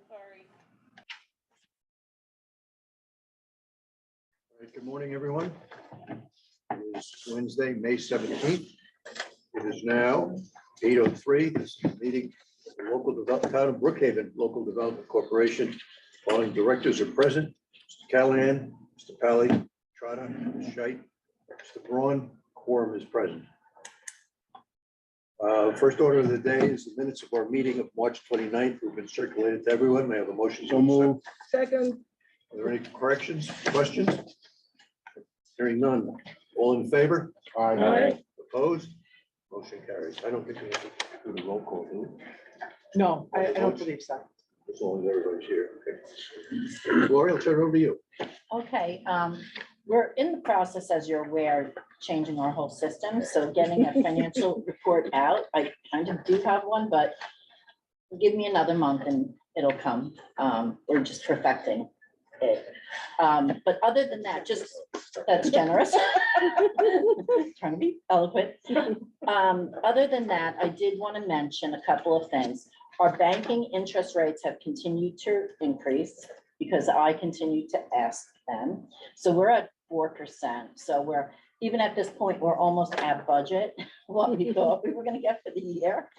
Sorry. All right, good morning, everyone. It is Wednesday, May 17th. It is now 8:03. This is a meeting of the local development, town of Brookhaven Local Development Corporation. Following directors are present: Mr. Callahan, Mr. Pally, Trotta, Ms. Scheit, Mr. Braun. Quorum is present. First order of the day is the minutes of our meeting of March 29th. We've been circulated to everyone. May I have a motion? So move. Second. Are there any corrections, questions? Hearing none. All in favor? Aye. Opposed? Motion carries. I don't think we have to do the roll call, do we? No, I don't believe so. As long as everybody's here. Okay. Lori, I'll turn it over to you. Okay, we're in the process, as you're aware, changing our whole system, so getting a financial report out. I kind of do have one, but give me another month and it'll come. We're just perfecting it. But other than that, just, that's generous. Trying to be eloquent. Other than that, I did want to mention a couple of things. Our banking interest rates have continued to increase because I continue to ask them. So we're at 4%. So we're, even at this point, we're almost at budget, what we thought we were going to get for the year.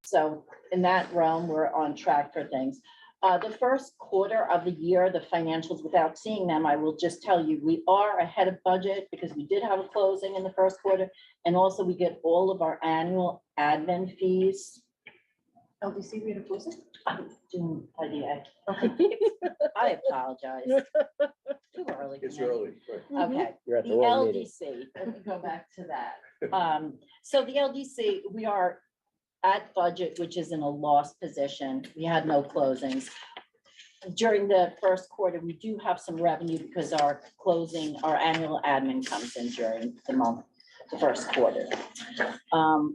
So in that realm, we're on track for things. The first quarter of the year, the financials, without seeing them, I will just tell you, we are ahead of budget because we did have a closing in the first quarter. And also we get all of our annual admin fees. LDC, we had a closing? I'm doing IDA. I apologize. Too early. for It's me. early. Right. Okay, You're at the the wrong meeting. LDC, let me go back to that. So the LDC, we are at budget, which is in a loss position. We had no closings. During the first quarter, we do have some revenue because our closing, our annual admin comes in during the month, the first quarter.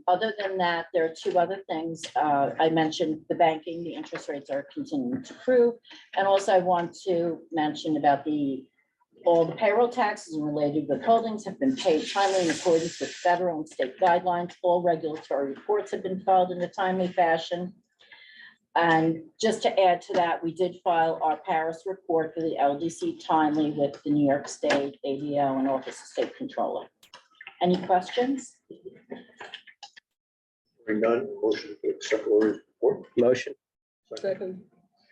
Other than that, there are two other things. I mentioned the banking, the interest rates are continuing to improve. And also I want to mention about all the payroll taxes and related withholdings have been paid timely in accordance with federal and state guidelines. All regulatory reports have been filed in a timely fashion. And just to add to that, we did file our Paris report for the LDC timely with the New York State ADL and Office of State Controller. Any questions? Hearing none. Motion to accept Lori's report. Motion. Second.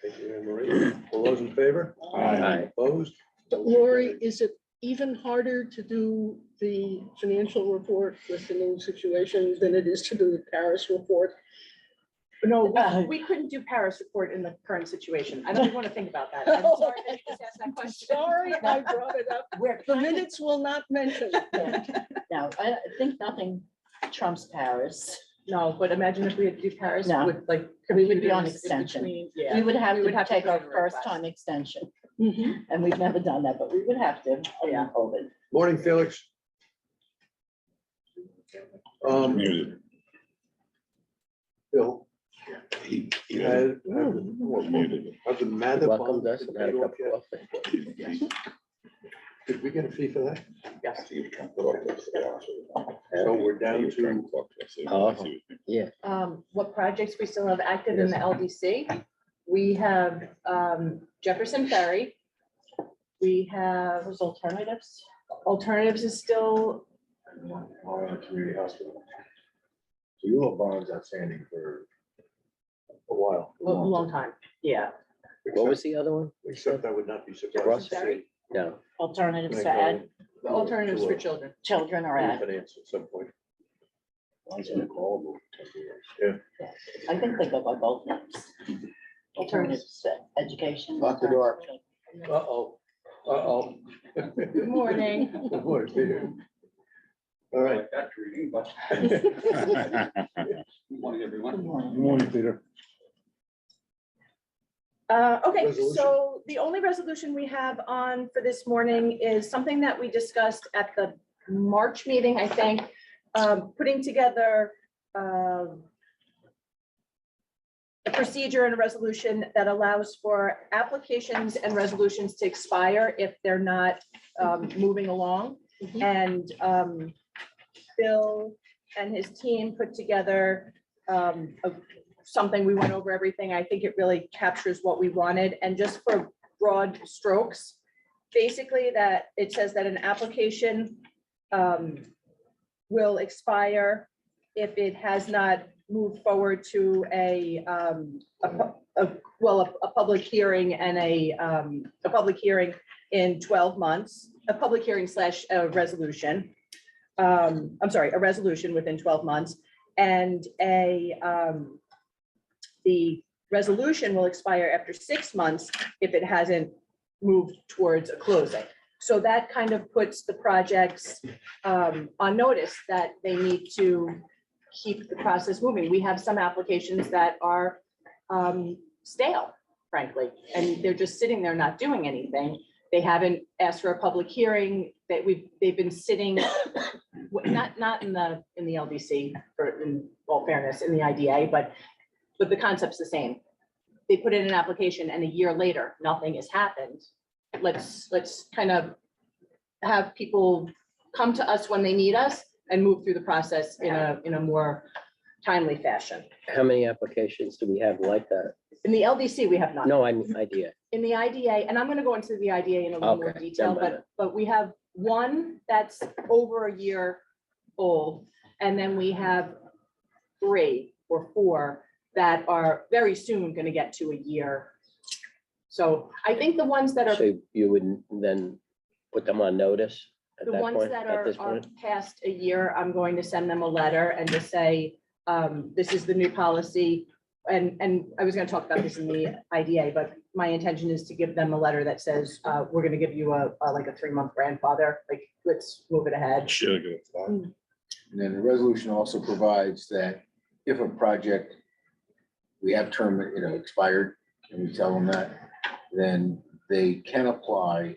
Thank you, Anne Marie. All those in favor? Aye. Opposed? Lori, is it even harder to do the financial report with the new situation than it is to do the Paris report? No, we couldn't do Paris report in the current situation. I don't even want to think about that. I'm sorry that you just asked that question. Sorry, I brought it up. We're The kind of- minutes will not mention. No, I think nothing trumps Paris. No, but imagine if we had to do Paris No. with like. We would be on computers in extension. between. We Yeah. would have We would to have to take put our in a first request. time extension, Mhm. and we've never done that, but we would have to. Yeah. COVID. Morning, Felix. Bill. Has the matter. Welcome to us and had a cup of coffee. Did we get a fee for that? Yes. So we're down to, Oh, yeah. What projects we still have active in the LDC? We have Jefferson Ferry. We have Those alternatives. alternatives is still, community hospital. So you have bonds outstanding for a while. a long time. Yeah. What was the other one? Except I would not be surprised. Ross to see No. Alternatives when to I go add The alternatives for children. children or add. Refinance at some point. Yeah. I think they go by both names. Alternatives to education. Lock the door. Uh-oh, uh-oh. Good morning. Good morning, Peter. All right. Morning, everyone. Good morning. Morning, Peter. Okay, Resolution. so the only resolution we have on for this morning is something that we discussed at the March meeting, I think, putting together a procedure and a resolution that allows for applications and resolutions to expire if they're not moving along. And Bill and his team put together something, we went over everything. I think it really captures what we wanted. And just for broad strokes, basically that it says that an application will expire if it has not moved forward to a public hearing and a public hearing in 12 months, a public hearing / a resolution. I'm sorry, a resolution within 12 months, and the resolution will expire after 6 months if it hasn't moved towards a closing. So that kind of puts the projects on notice that they need to keep the process moving. We have some applications that are stale, frankly, and they're just sitting there not doing anything. They haven't asked for a public hearing, they've been sitting, not in the LDC, for in all fairness, in the IDA, but the concept's the same. They put in an application and a year later, nothing has happened. Let's kind of have people come to us when they need us and move through the process in a more timely fashion. How many applications do we have like that? In the LDC, we have none. No, I mean, idea. In the IDA, and I'm gonna go into the IDA in a little more Okay, detail, never mind. but we have one that's over a year old, and then we have 3 or 4 that are very soon gonna get to a year. So I think the ones that are, So you would then put them on notice at the that ones point, that at are this point? past a year, I'm going to send them a letter and just say, this is the new policy. And I was gonna talk about this in the IDA, but my intention is to give them a letter that says, we're gonna give you like a 3-month grandfather, like, let's move it ahead. And then the resolution also provides that if a project, we have term, expired, and we tell them that, then they can apply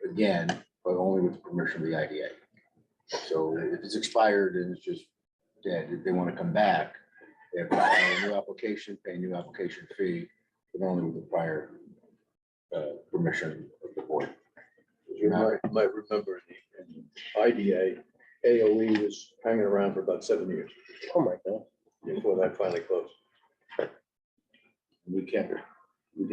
again, but only with permission of the IDA. So if it's expired and it's just dead, if they want to come back, they have to file a new application, pay a new application fee, but only with the prior permission of the board. As you might remember, in IDA, AOE was hanging around for about 7 years Oh, my God. before that finally closed. We kept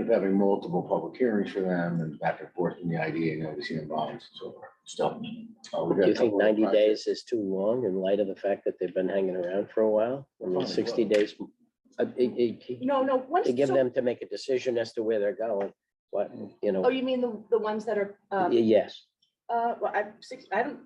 having multiple public hearings for them and back and forth in the IDA and LDC and bonds, so stuff. Do you think 90 days is too long in light of the fact that they've been hanging around for a while? I mean, 60 days. No, once. To give so- them to make a decision as to where they're going, what, Oh, you mean the ones that are, yes, well, I don't,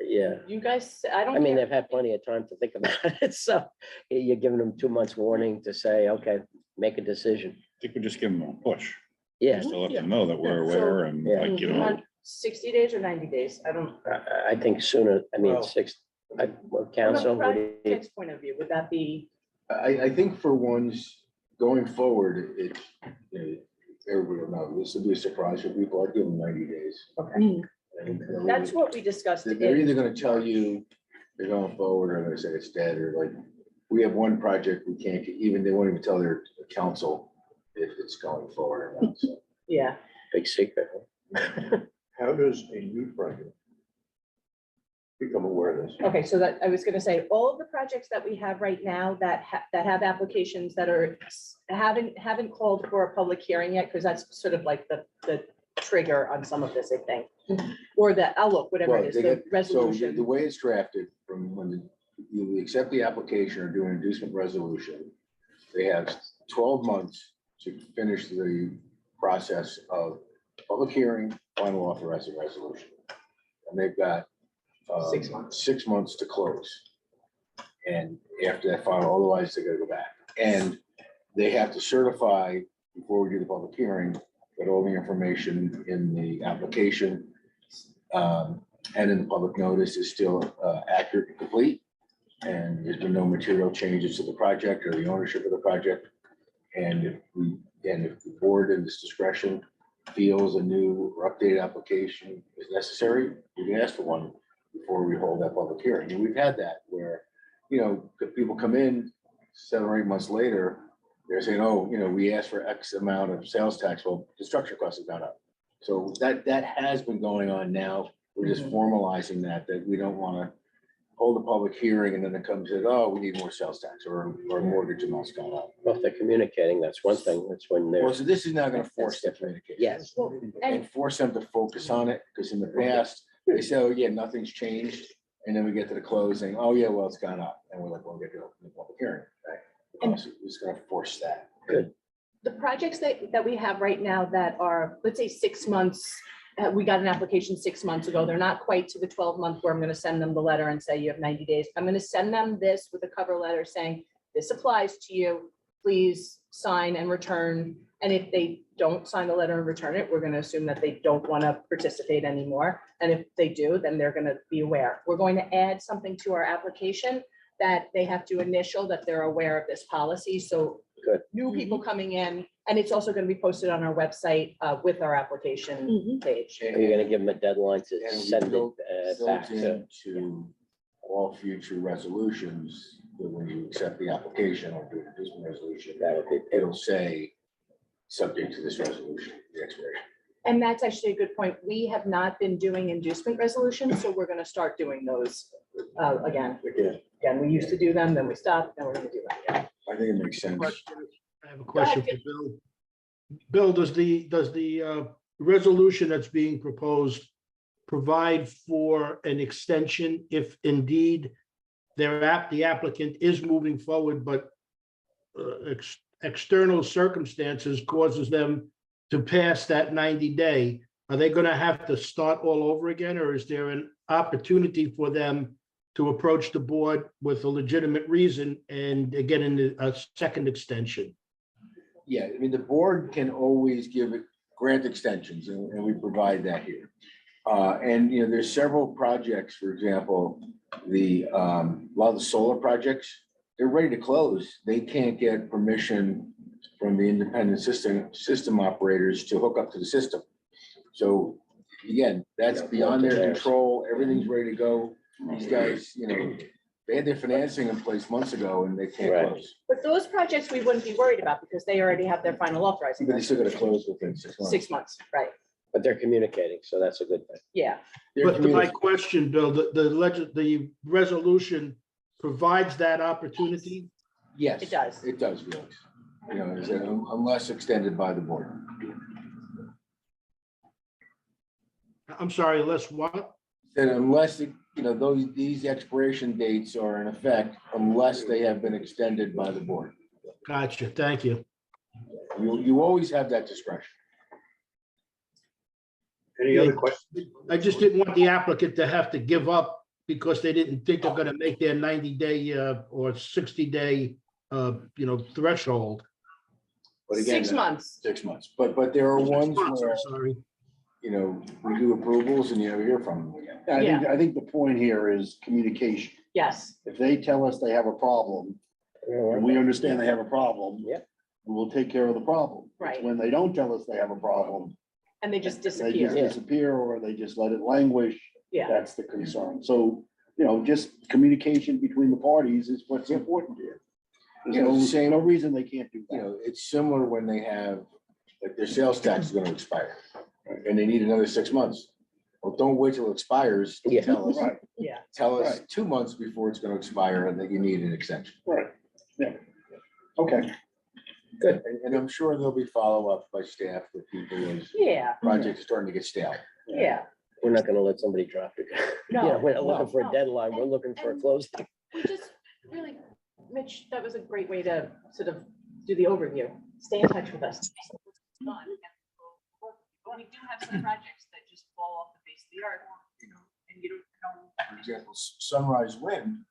yeah. you guys, I don't. I mean, care. they've had plenty of time to think about it, so you're giving them 2 months warning to say, okay, make a decision. I think we just give them a push, Yeah, just to let them know that we're So- aware and Yeah. like, You want 60 days or 90 days? I don't. I think sooner, I mean, Well- 6, From council, a what do you- project's point of view, would that be, I think for ones going forward, everybody will know, this will be a surprise for people, I'd give them 90 days. okay, And, that's what we discussed. They're in- either gonna tell you they're going forward, or they're gonna say it's dead, or like, we have one project, we can't, even, they won't even tell their council if it's going forward or not, so. Yeah, big secret. How does a new project become aware of this? okay, so that, I was gonna say, all of the projects that we have right now that have applications that are, haven't called for a public hearing yet, because that's sort of like the trigger on some of this, I think. Or the outlook, whatever Well, it is, they the get- So resolution. the way it's drafted, from when you accept the application or do an inducement resolution, they have 12 months to finish the process of public hearing, final authorizing resolution. And they've got 6 months. 6 months to close. And after that final, otherwise they gotta go back. And they have to certify before we do the public hearing that all the information in the application and in the public notice is still accurate and complete. And there's been no material changes to the project or the ownership of the project. And if the board in its discretion feels a new or updated application is necessary, we can ask for one before we hold that public hearing. And we've had that where, if people come in 7 or 8 months later, they're saying, oh, we asked for X amount of sales tax. Well, construction costs have gone up. So that has been going on now. We're just formalizing that we don't want hold a public hearing and then it comes in, oh, we need more sales tax or mortgage amounts gone up. Well, if they're communicating, that's one thing. That's when they're, Well, so this is not gonna force the That's different. communication. yes. Well, and And force them to focus on it, because in the past, they say, oh, yeah, nothing's changed. And then we get to the closing, oh, yeah, well, it's gone up. And we're like, well, we'll get to the public hearing. Right? So it's gonna force that. the projects that we have right now that are, let's say, 6 months, we got an application 6 months ago. They're not quite to the 12-month where I'm going to send them the letter and say you have 90 days. I'm going to send them this with a cover letter saying, this applies to you. Please sign and return. And if they don't sign the letter and return it, we're going to assume that they don't want to participate anymore. And if they do, then they're going to be aware. We're going to add something to our application that they have to initial that they're aware of this policy. So Good. new people coming in, and it's also going to be posted on our website with our application Mhm. page. Are you gonna give them a deadline to And we send it built back to? into all future resolutions, that when you accept the application or do an inducement resolution, That would be, it'll say, subject to this resolution, the expiration. And that's actually a good point. We have not been doing inducement resolutions, so we're going to start doing those again. Again, we used to do them, then we stopped, then we're going to do them again. I think it makes sense. I have a question for Bill. Bill, does the resolution that's being proposed provide for an extension if indeed the applicant is moving forward, but external circumstances causes them to pass that 90-day? Are they going to have to start all over again, or is there an opportunity for them to approach the board with a legitimate reason and get a second extension? Yeah, I mean, the board can always grant extensions, and we provide that here. And, you know, there's several projects, for example, a lot of the solar projects, they're ready to close. They can't get permission from the independent system operators to hook up to the system. So again, that's beyond their control. Everything's ready to go. These guys, you know, they had their financing in place months ago and they can't Right. close. But those projects we wouldn't be worried about because they already have their final authorizing. But they still gotta close within 6 months. 6 months, right? but they're communicating, so that's a good thing. Yeah. They're But to my communi- question, Bill, the resolution provides that opportunity? Yes. It does. It does, Felix. You know, is that unless extended by the board. I'm sorry, unless what? That unless, you know, these expiration dates are in effect, unless they have been extended by the board. Gotcha, thank you. You always have that discretion. Any other questions? I just didn't want the applicant to have to give up because they didn't think they're gonna make their 90-day or 60-day threshold. But again, 6 months. 6 months. But there are ones where, Sorry. you know, we do approvals and you never hear from them again. I think the point here is communication. Yes. If they tell us they have a problem, and we understand they have a problem. Yeah. We will take care of the problem. Right. When they don't tell us they have a problem, And they just they just disappear. disappear or they just let it languish. Yeah. That's the concern. So, just communication between the parties is what's important here. You know, There's same- no reason they can't do You that. know, it's similar when they have, like, their sales tax is gonna expire. And they need another 6 months. Well, don't wait till it expires to Yeah. tell us. Right. Yeah. Tell us Right. 2 months before it's gonna expire and that you need an extension. Right. Yeah. Okay. Good. And I'm sure there'll be follow-up by staff with people as Yeah. projects are starting to get stale. Yeah. We're not gonna let somebody drop it. No, Yeah, we're not looking for a no. deadline, we're looking for a closing. We just really, Mitch, that was a great way to sort of do the overview. Stay in touch with us. We do have some projects that just fall off the face of the earth, and you don't know. For example, Sunrise Wind,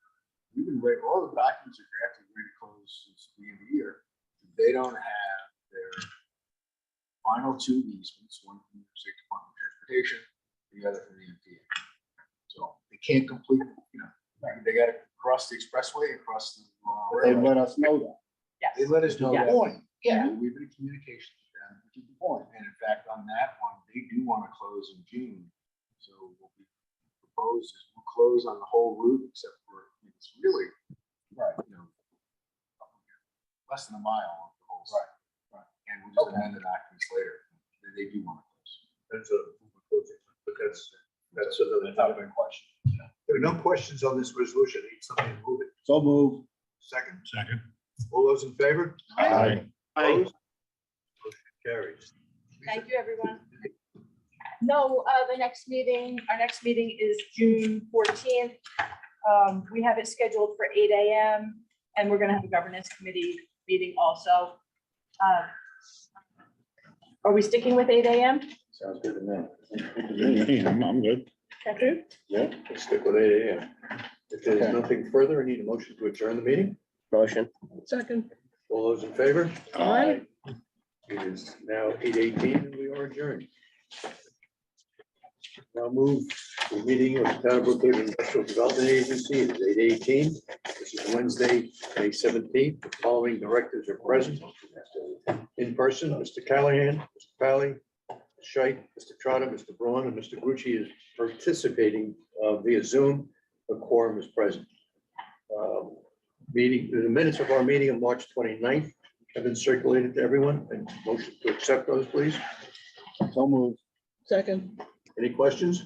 we've been waiting, all the documents are drafted, ready to close since the end of the year. They don't have their final 2 easements, one from the State Department of Transportation, the other from the MTA. So they can't complete, they gotta cross the expressway, across the. They let us know that. Yes. They let us know Yeah. that. Point. Yeah, we've been in communication with them, which is the point. And in fact, on that one, they do want to close in June. So what we propose is we'll close on the whole route except for, it's really, Right. less than a mile of the whole site. Right. And we'll just amend the documents later. They do want to close. But that's another topic question. There are no questions on this resolution. Need somebody to move it. So move. Second, Second. all those in favor? Aye. Opposed? Motion carries. Thank you, everyone. No, our next meeting is June 14th. We have it scheduled for 8 AM and we're gonna have a governance committee meeting also. Are we sticking with 8 AM? Sounds good to me. I'm good. Catherine? Yeah, let's stick with 8 AM. If there's Okay. nothing further, I need a motion to adjourn the meeting. Motion. Second. All those in favor? Aye. It is now 8:18 and we are adjourned. Now move to the meeting of the Town of Brookhaven Industrial Development Agency. It is 8:18. This is Wednesday, May 17th. The following directors are present in person: Mr. Callahan, Mr. Pally, Scheit, Mr. Trotter, Mr. Braun, and Mr. Gucci is participating via Zoom. The quorum is present. Meeting, the minutes of our meeting on March 29th have been circulated to everyone, and motion to accept those, please. So move. Second. Any questions?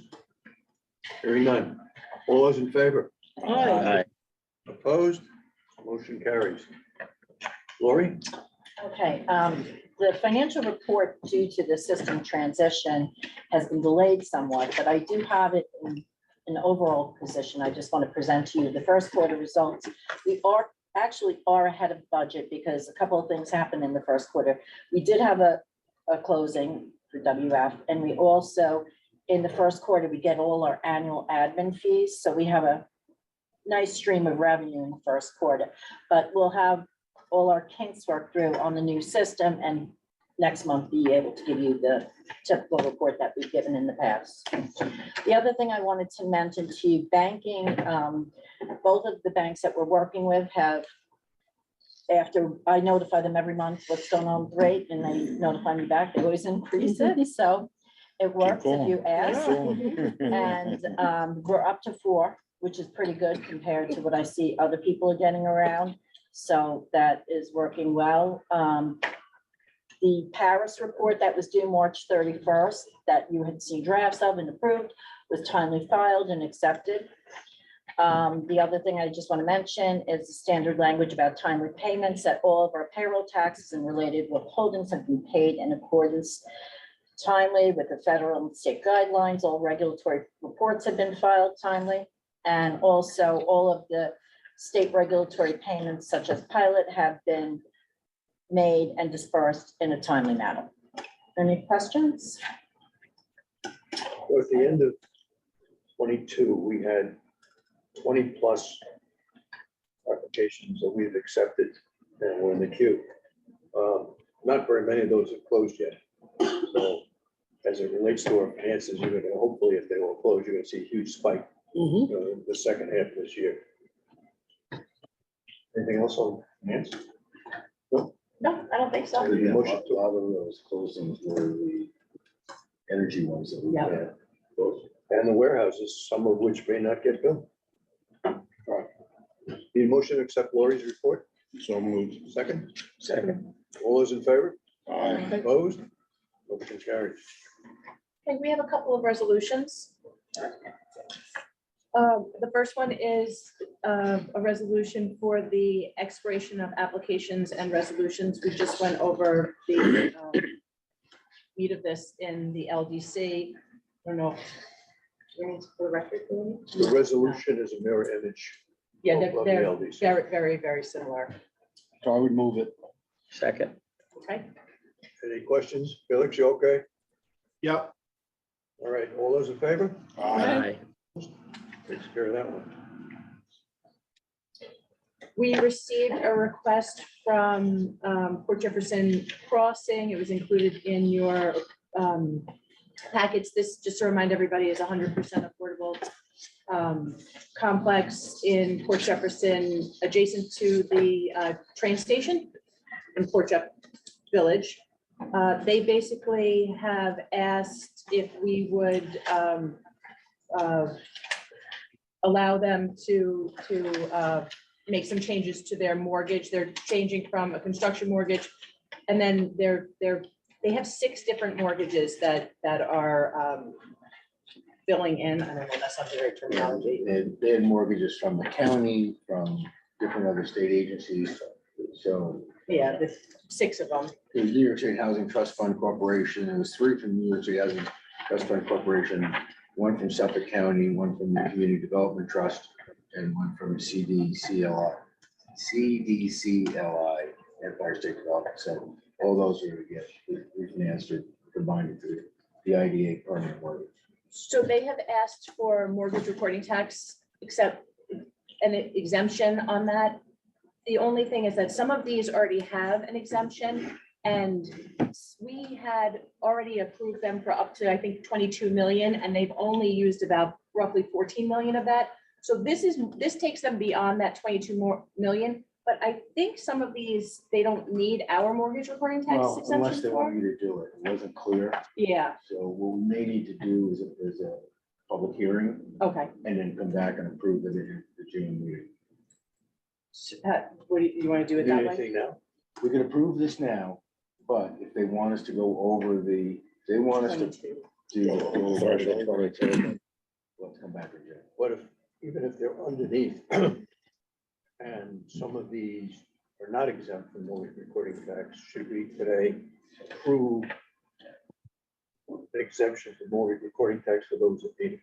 Hearing none. All those in favor? Aye. Aye. Opposed? Motion carries. Lori? Okay, the financial report due to the system transition has been delayed somewhat, but I do have it in an overall position. I just want to present to you the first quarter results. We actually are ahead of budget because a couple of things happened in the first quarter. We did have a closing for WF, and we also, in the first quarter, we get all our annual admin fees. So we have a nice stream of revenue in the first quarter, but we'll have all our kinks worked through on the new system and next month be able to give you the typical report that we've given in the past. The other thing I wanted to mention to you, banking, both of the banks that we're working with have, after I notify them every month what's going on with the rate and they notify me back, they always increase it. So it works if you ask. And we're up to 4, which is pretty good compared to what I see other people are getting around. So that is working well. The Paris report that was due March 31st, that you had seen drafts of and approved, was timely filed and accepted. The other thing I just want to mention is the standard language about timely payments, that all of our payroll taxes and related withholdings have been paid in accordance timely with the federal and state guidelines. All regulatory reports have been filed timely. And also all of the state regulatory payments such as pilot have been made and dispersed in a timely manner. Any questions? So at the end of 22, we had 20+ applications that we've accepted and we're in the queue. Not very many of those have closed yet. So as it relates to our finances, you're gonna, hopefully, if they will close, you're gonna see a huge spike in the second half of this year. Anything else on finance? No, I don't think so. Need a motion A lot of those closings were the energy ones that we Yeah. had. And the warehouses, some of which may not get built. Need a motion to accept Lori's report? So moved. Second? Second. All those in favor? Aye. Opposed? Motion carries. Okay, we have a couple of resolutions. The first one is a resolution for the expiration of applications and resolutions. We just went over the meat of this in the LDC. I don't know. For the record, Amy? The resolution is a mirror image Yeah, of the they're LDC. very similar. So I would move it. Second. Okay, Any questions? Felix, you okay? Yep. All right, all those in favor? Aye. Takes care of that one. we received a request from Port Jefferson Crossing. It was included in your packets. This, just to remind everybody, is 100% affordable complex in Port Jefferson, adjacent to the train station in Port Jeff Village. They basically have asked if we would allow them to make some changes to their mortgage. They're changing from a construction mortgage, and then they have 6 different mortgages that are filling in. I don't know, that's not the right terminology. They had mortgages from the county, from different other state agencies. So Yeah, the 6 of them. it was New York State Housing Trust Fund Corporation. It was 3 from New York State Housing Trust Fund Corporation, 1 from Suffolk County, 1 from the Community Development Trust, and 1 from CDCLI, Empire State Development. So all those are to get refinanced or combined into the IDA permanent mortgage. So they have asked for mortgage recording tax, except an exemption on that. The only thing is that some of these already have an exemption, and we had already approved them for up to, I think, 22 million, and they've only used about roughly 14 million of that. So this takes them beyond that 22 million, but I think some of these, they don't need our mortgage recording tax Well, unless exemption they want for. you to do it. It wasn't clear. Yeah, So what we may need to do is a public hearing okay. and then come back and approve it in the June meeting. What do you want to do it that way? Anything now? We can approve this now, but if they want us to go over they want us to 22. do. Threshold 22. Let's come back again. What if, even if they're underneath, and some of these are not exempt from mortgage recording tax, should we today approve an exemption for mortgage recording tax for those that need it?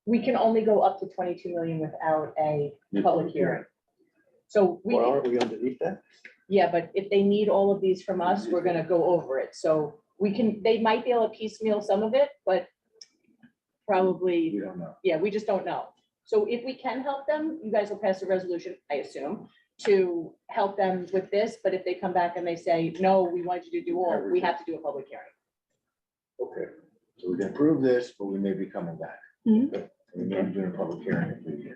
We can only go up to 22 million without a public hearing. So we, Well, aren't we underneath that? yeah, but if they need all of these from us, we're gonna go over it. So we can, they might be able to piecemeal some of it, but probably, We don't know. yeah, we just don't know. So if we can help them, you guys will pass a resolution, I assume, to help them with this. But if they come back and they say, no, we want you to do all, we have to do a public hearing. Okay. So we can approve this, but we may be coming back. Mhm. We may be doing a public hearing if we need.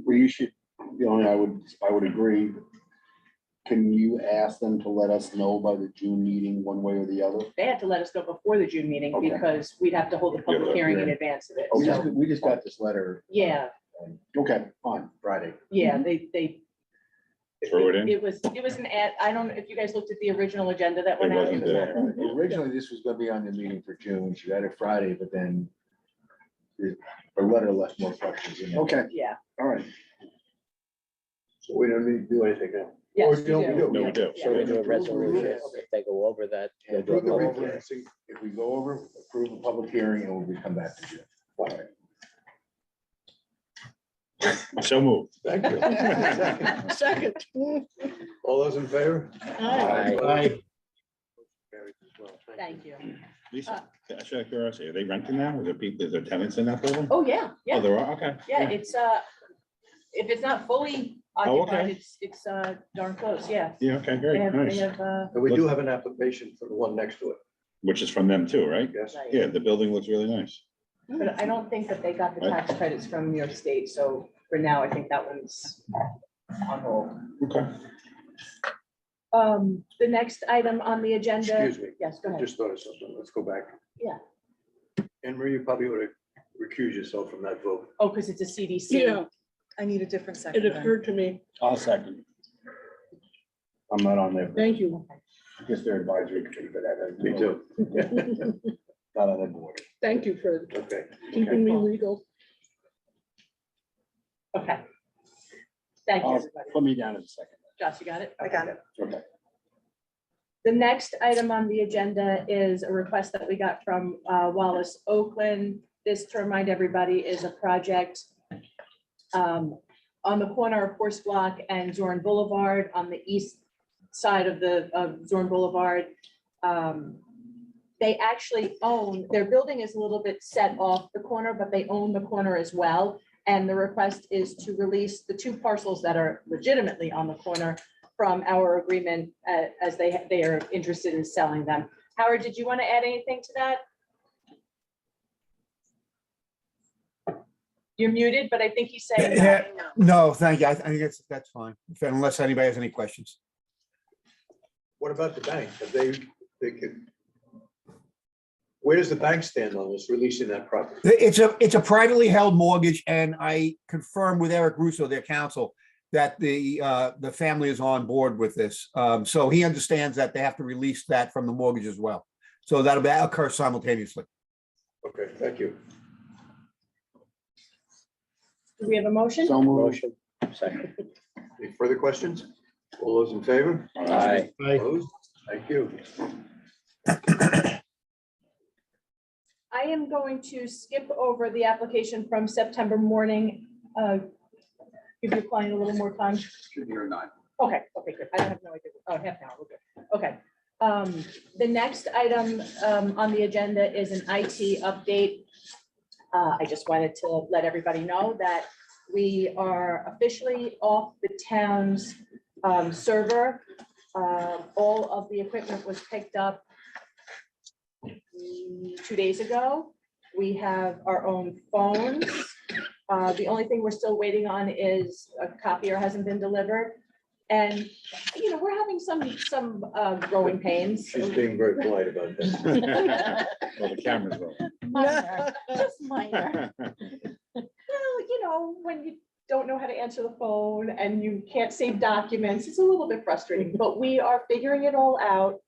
Well, you should, I would agree. Can you ask them to let us know by the June meeting, one way or the other? They had to let us know before the June meeting Okay. because we'd have to hold the public Yeah, hearing in yeah. advance of it. We So, just got this letter. yeah, On Okay, fine. Friday. yeah, they. Throw it in. It was an ad, I don't know if you guys looked at the original agenda that went It out. wasn't was there. not- Originally, this was gonna be on the meeting for June. She got it Friday, but then the letter left more questions in there. Okay, Yeah, all right. So we don't need to do anything now. yes, Or you don't we do. No, we do. Yeah. So we do a Approve the resolution. refinancing. If they go over that, they'll do a Approve the public hearing. refinancing. If we go over, approve a public hearing, and we come back to June. All right. So moved. Thank you. Second. All those in favor? Aye. Aye. Carries as well. Thank you. Lisa, out of curiosity, are they renting now? Is there people, is there tenants in that building? Oh, yeah, Oh, yeah, there are, okay. yeah, it's, if it's not fully Oh, occupied, okay. it's darn close, yeah. Yeah, okay, They great, have, nice. And we do have an application for the one next to it, Which is from them too, right? yes? Right. Yeah, the building looks really nice. But I don't think that they got the tax credits from New York State, so for now, I think that one's on hold. Okay. The next item on the agenda. Excuse me, Yes, go I ahead. just thought of something, let's go back. Yeah. Anne Marie, you probably ought to recuse yourself from that vote. Oh, because it's a CDC. Yeah, I need a different it second. then. occurred to me. I'll second. I'm not on there. Thank you. I guess they're advisory committee, but that. Me too. Not on that board. Thank you for Okay. keeping me legal. Okay. Thank you, I'll everybody. Put me down in a second. Josh, you got it? I got it. Okay. The next item on the agenda is a request that we got from Wallace Oakland. This, to remind everybody, is a project on the corner of Horse Block and Zorn Boulevard on the east side of Zorn Boulevard. They actually own, their building is a little bit set off the corner, but they own the corner as well. And the request is to release the 2 parcels that are legitimately on the corner from our agreement as they are interested in selling them. Howard, did you want to add anything to that? You're muted, but I think he's saying. no. Yeah. No, thank you. I think that's fine, unless anybody has any questions. What about the bank? Have they could, where does the bank stand on this, releasing that property? It's a privately held mortgage, and I confirmed with Eric Russo, their counsel, that the family is on board with this. So he understands that they have to release that from the mortgage as well. So that'll occur simultaneously. Okay, thank you. Do we have a motion? So moved. Motion, second. Any further questions? All those in favor? Aye. Aye. Opposed? Thank you. I am going to skip over the application from September morning. Give your client a little more time. Should be or not. Okay, good. I don't have no idea. Oh, half an hour, we're good. Okay. The next item on the agenda is an IT update. I just wanted to let everybody know that we are officially off the town's server. All of the equipment was picked up 2 days ago. We have our own phones. The only thing we're still waiting on is a copier hasn't been delivered. And, you know, we're having some growing pains. She's being very polite about that. Well, the camera's rolling. Minor, just minor. Well, you know, when you don't know how to answer the phone and you can't save documents, it's a little bit frustrating, but we are figuring it all out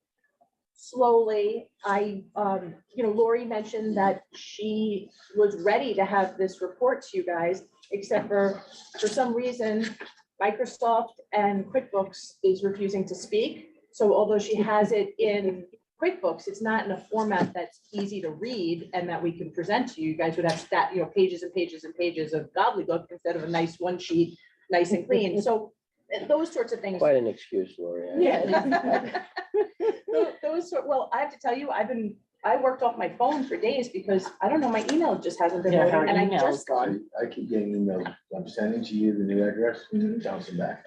slowly. Lori mentioned that she was ready to have this report to you guys, except for some reason, Microsoft and QuickBooks is refusing to speak. So although she has it in QuickBooks, it's not in a format that's easy to read and that we can present to you. You guys would have pages and pages and pages of gobbledygook instead of a nice one sheet, nice and clean. So those sorts of things. Quite an excuse, Lori. Yeah. Well, I have to tell you, I worked off my phone for days because I don't know, my email just hasn't been Yeah, loading, her and I emails just. I keep getting emails. I'm sending to you the new address, Mhm. bouncing back.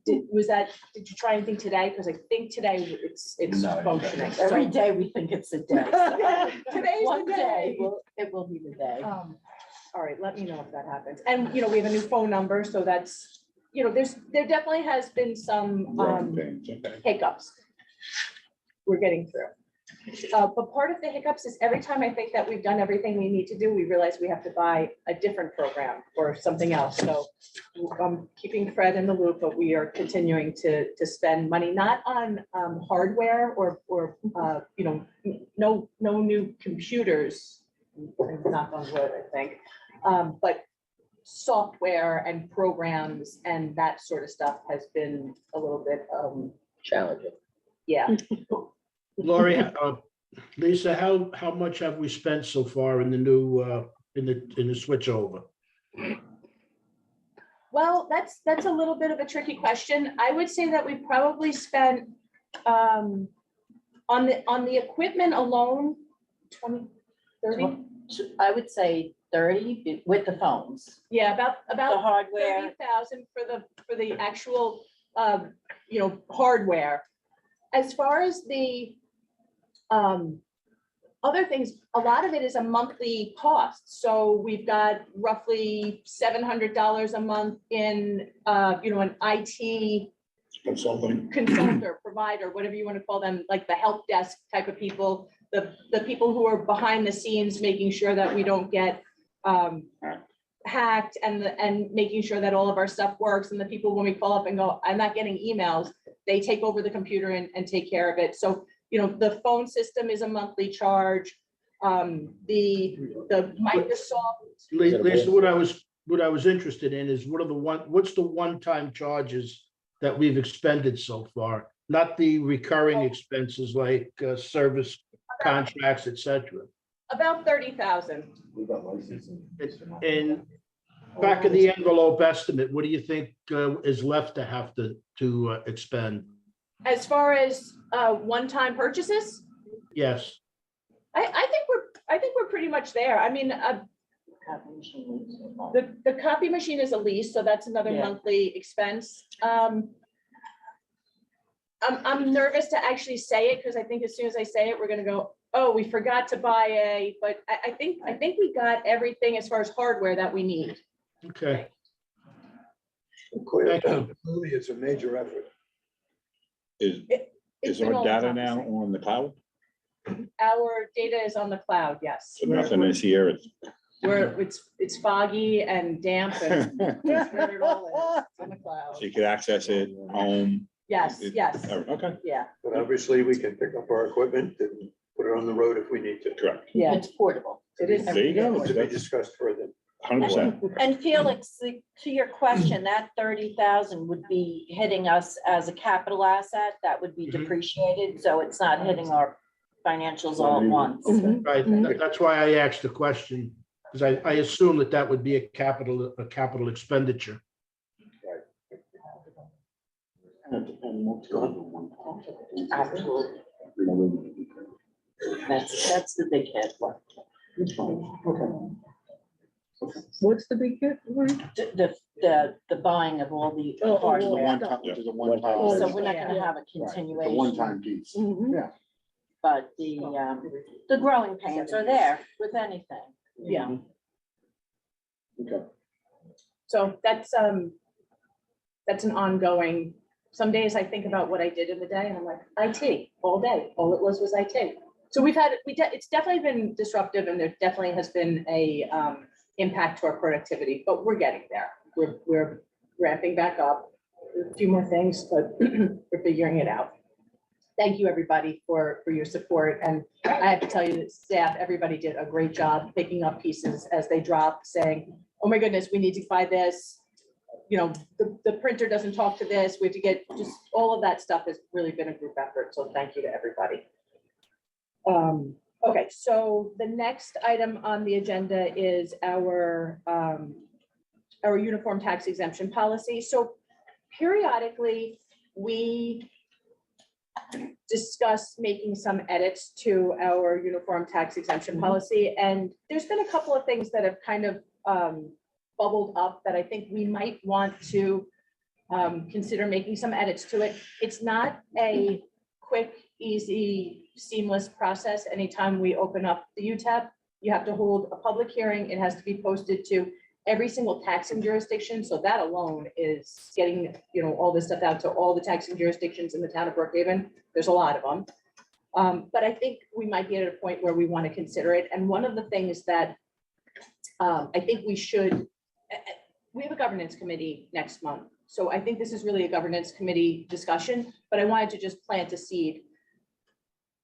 Did you try anything today? Because I think today it's No, functioning. Every So- day we think it's a day. Today's One the day. It will be the day. All right, let me know if that happens. And, we have a new phone number, so that's, there definitely has been some Growing pains, okay. hiccups. We're getting through. But part of the hiccups is every time I think that we've done everything we need to do, we realize we have to buy a different program or something else. So I'm keeping Fred in the loop, but we are continuing to spend money, not on hardware or no new computers, knock on wood, I think, but software and programs and that sort of stuff has been a little bit, Challenging. yeah. Lori, Lisa, how much have we spent so far in the new, in the switch over? Well, that's a little bit of a tricky question. I would say that we probably spent on the equipment alone, 20, 30? I would say 30 with the phones, Yeah, the about hardware. 30,000 for the actual hardware. As far as the other things, a lot of it is a monthly cost. So we've got roughly $700 a month in an IT Consulting. consultant, provider, whatever you want to call them, like the help desk type of people, the people who are behind the scenes, making sure that we don't get hacked and making sure that all of our stuff works. And the people, when we call up and go, I'm not getting emails, they take over the computer and take care of it. So, the phone system is a monthly charge. The Microsoft. Lisa, what I was interested in is what's the one-time charges that we've expended so far? Not the recurring expenses like service contracts, et cetera. About 30,000. We got licensing. And back of the envelope estimate, what do you think is left to have to expend? As far as one-time purchases, Yes, I think we're pretty much there. I mean, the copy machine is a lease, so that's another Yeah. monthly expense. I'm nervous to actually say it because I think as soon as I say it, we're gonna go, oh, we forgot to buy but I think we got everything as far as hardware that we need. okay. Clearly, Thank it's a major effort. Is It's our been all data now encompassing. on the cloud? Our data is on the cloud, yes. So nothing is here. It's foggy and damp and it's where it all is. It's on the cloud. So you could access it home. Yes, yes, Okay, yeah, But obviously, we can pick up our equipment and put it on the road if we need to. correct. yeah. It's portable. It is. There you go. To be discussed further. 100%. And Felix, to your question, that 30,000 would be hitting us as a capital asset that would be Mhm. depreciated, so it's not hitting our financials all at once. Mhm. Right, that's why I asked the question, because I assume that that would be a capital expenditure. Absolutely. That's the big hit. What's the big hit? The buying of all the Oh, hardware. Which is a One-time. one-time. So we're not gonna have a Right, it's a continuation, one-time piece. Mhm. but the growing pains are there with anything. you Yeah. know. Okay. So that's an ongoing, some days I think about what I did in the day and I'm like, IT, all day, all it was IT. So it's definitely been disruptive and there definitely has been a impact to our productivity, but we're getting there. We're ramping back up, a few more things, but we're figuring it out. Thank you, everybody, for your support. And I have to tell you that staff, everybody did a great job picking up pieces as they drop, saying, oh my goodness, we need to buy this. You know, the printer doesn't talk to this. We have to get, just all of that stuff has really been a group effort. So thank you to everybody. Okay, so the next item on the agenda is our uniform tax exemption policy. So periodically, we discuss making some edits to our uniform tax exemption policy. And there's been a couple of things that have kind of bubbled up that I think we might want to consider making some edits to it. It's not a quick, easy, seamless process. Anytime we open up the UTEP, you have to hold a public hearing. It has to be posted to every single taxing jurisdiction. So that alone is getting, all this stuff out to all the taxing jurisdictions in the town of Brookhaven. There's a lot of them. But I think we might be at a point where we want to consider it. And one of the things that I think we should, we have a governance committee next month. So I think this is really a governance committee discussion, but I wanted to just plant a seed.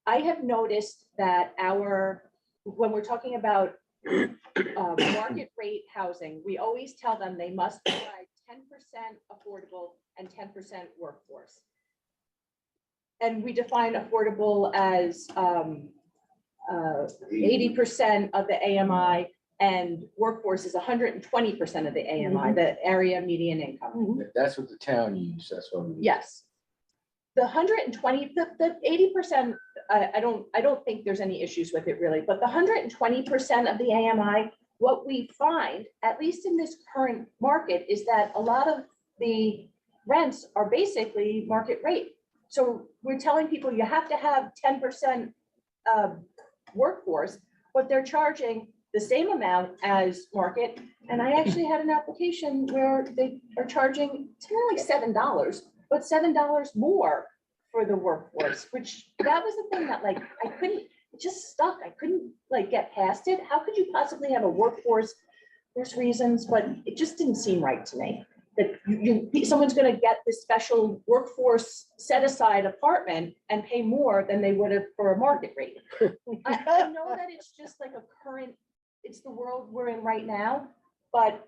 I have noticed that when we're talking about market rate housing, we always tell them they must provide 10% affordable and 10% workforce. And we define affordable as 80% of the AMI and workforce is 120% of the AMI, the area median income. That's what the town used, that's what. Yes. The 120, the 80%, I don't think there's any issues with it really, but the 120% of the AMI, what we find, at least in this current market, is that a lot of the rents are basically market rate. So we're telling people you have to have 10% workforce, but they're charging the same amount as market. And I actually had an application where they are charging, it's more like $7, but $7 more for the workforce, which that was the thing that it just stuck. I couldn't get past it. How could you possibly have a workforce? There's reasons, but it just didn't seem right to me that someone's going to get this special workforce set aside apartment and pay more than they would have for a market rate. I know that it's just like it's the world we're in right now, but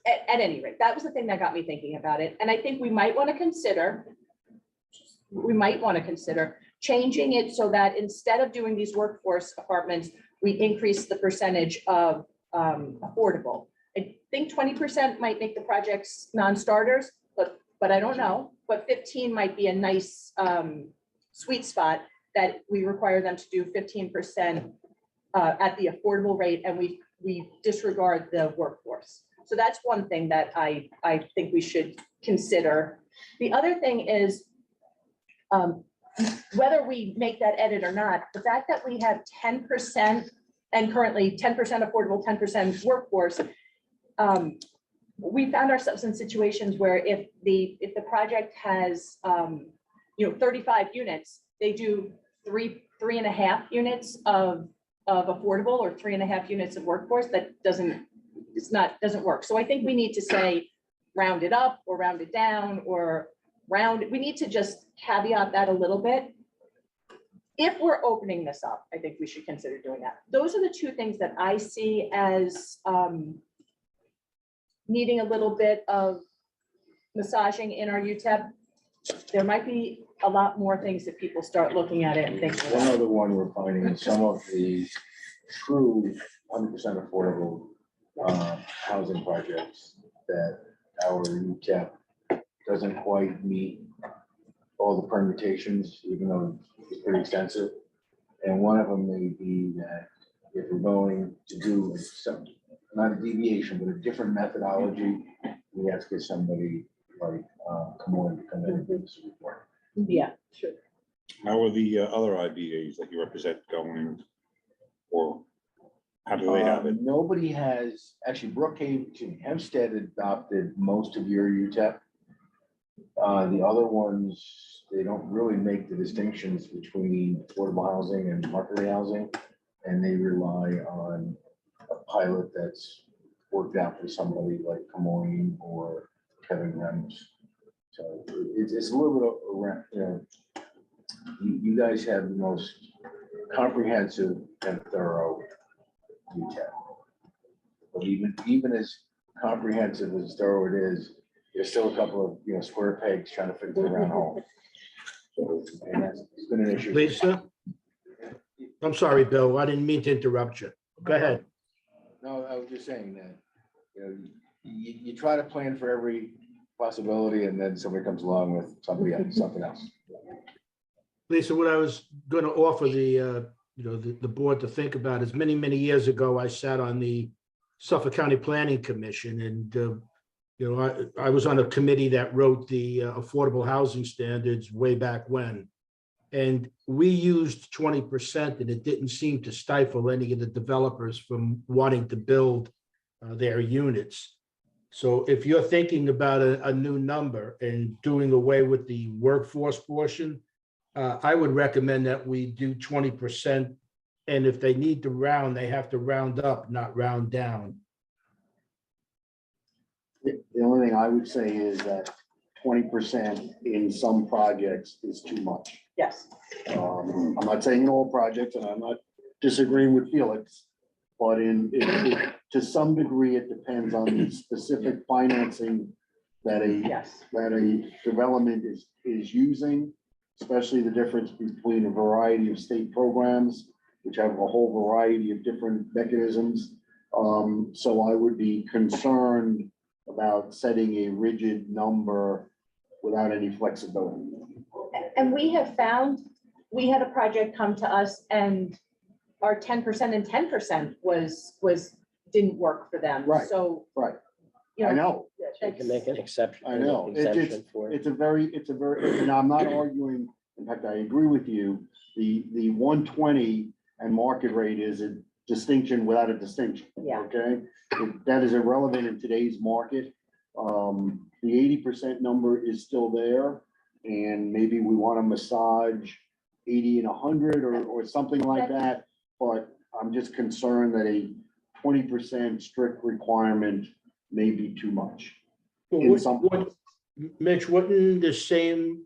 at any rate, that was the thing that got me thinking about it. And I think we might want to consider changing it so that instead of doing these workforce apartments, we increase the percentage of affordable. I think 20% might make the projects non-starters, but I don't know. But 15 might be a nice sweet spot that we require them to do 15% at the affordable rate, and we disregard the workforce. So that's one thing that I think we should consider. The other thing is whether we make that edit or not, the fact that we have 10% and currently 10% affordable, 10% workforce, we found ourselves in situations where if the project has 35 units, they do three and a half units of affordable or 3.5 units of workforce. That doesn't work. So I think we need to say round it up or round it down or we need to just caveat that a little bit. If we're opening this up, I think we should consider doing that. Those are the two things that I see as needing a little bit of massaging in our UTEP, there might be a lot more things that people start looking at it and thinking One about. other one we're finding is some of the true 100% affordable housing projects that our UTEP doesn't quite meet all the permutations, even though it's pretty extensive. And one of them may be that if we're going to do some, not a deviation, but a different methodology, we have to get somebody like come in and do this report. Yeah, Sure. How are the other IBAs that you represent going? Or how do they have it? Nobody has, actually Brookhaven, Hempstead adopted most of your UTEP. The other ones, they don't really make the distinctions between affordable housing and market rate housing. And they rely on a pilot that's worked out for somebody like Camoin or Kevin Rems. So it's a little bit of, around, you know, you guys have the most comprehensive and thorough UTEP. But even as comprehensive as thorough it is, there's still a couple of, you know, square pegs trying to fit into the round hole. So, and that's, it's been an issue. Lisa? I'm sorry, Bill. I didn't mean to interrupt you. Go ahead. No, I was just saying that, you know, you try to plan for every possibility and then somebody comes along with something else. Lisa, what I was going to offer the board to think about is many, many years ago, I sat on the Suffolk County Planning Commission and, I was on a committee that wrote the affordable housing standards way back when. And we used 20% and it didn't seem to stifle any of the developers from wanting to build their units. So if you're thinking about a new number and doing away with the workforce portion, I would recommend that we do 20%. And if they need to round, they have to round up, not round down. The only thing I would say is that 20% in some projects is too much. yes. I'm not saying in all projects, and I'm not disagreeing with Felix, but to some degree, it depends on the specific financing that Yes. a development is using, especially the difference between a variety of state programs, which have a whole variety of different mechanisms. So I would be concerned about setting a rigid number without any flexibility. And we have found, we had a project come to us and our 10% and 10% didn't work for them. Right. So, Right, you I know. know, You can make an exception. I know. Exemption for it. it's a very, and I'm not arguing, in fact, I agree with you. The 120 and market rate is a distinction without a distinction. Yeah. Okay, that is irrelevant in today's market. The 80% number is still there, and maybe we want to massage 80 and 100 or something like that. But I'm just concerned that a 20% strict requirement may be too much. In some Mitch, wouldn't the same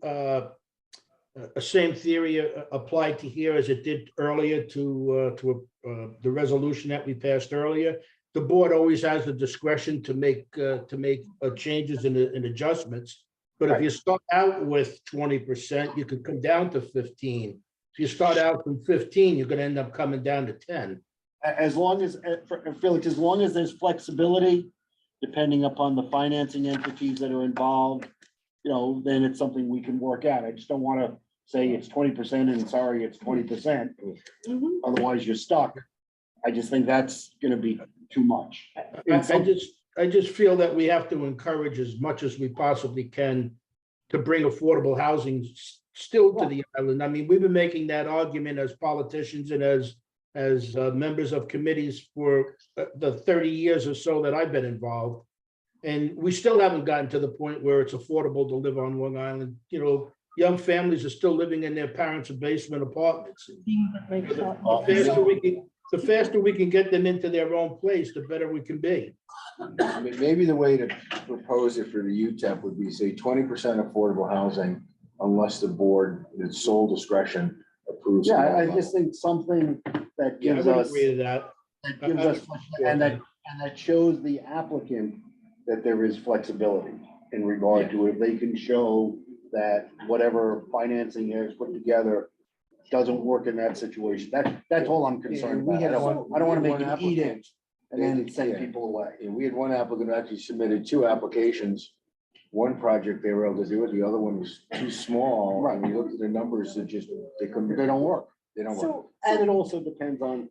theory apply to here as it did earlier to the resolution that we passed earlier? The board always has the discretion to make changes and adjustments. But if you start out with 20%, you could come down to 15. If you start out from 15, you're going to end up coming down to 10. As long as, Felix, as long as there's flexibility, depending upon the financing entities that are involved, then it's something we can work out. I just don't want to say it's 20% and sorry, it's 20%. Mhm. Otherwise, you're stuck. I just think that's going to be too much. I just feel that we have to encourage as much as we possibly can to bring affordable housing still to the island. I mean, we've been making that argument as politicians and as members of committees for the 30 years or so that I've been involved. And we still haven't gotten to the point where it's affordable to live on Long Island. Young families are still living in their parents' basement apartments. The faster we can get them into their own place, the better we can be. Maybe the way to propose it for the UTEP would be say 20% affordable housing unless the board, in its sole discretion, approves. Yeah, I just think something that Yeah, I gives would us, agree to that. and that shows the applicant that there is flexibility in regard to if they can show that whatever financing is put together doesn't work in that situation. That's all I'm concerned we about. had I one- don't want to we make had it one eat it applicant. and then send people away. And we had one applicant who actually submitted 2 applications. One project they were able to do it, the other one was too small. Right. And we looked at the numbers, it just, they couldn't, They don't work. they don't work. So, And it also depends on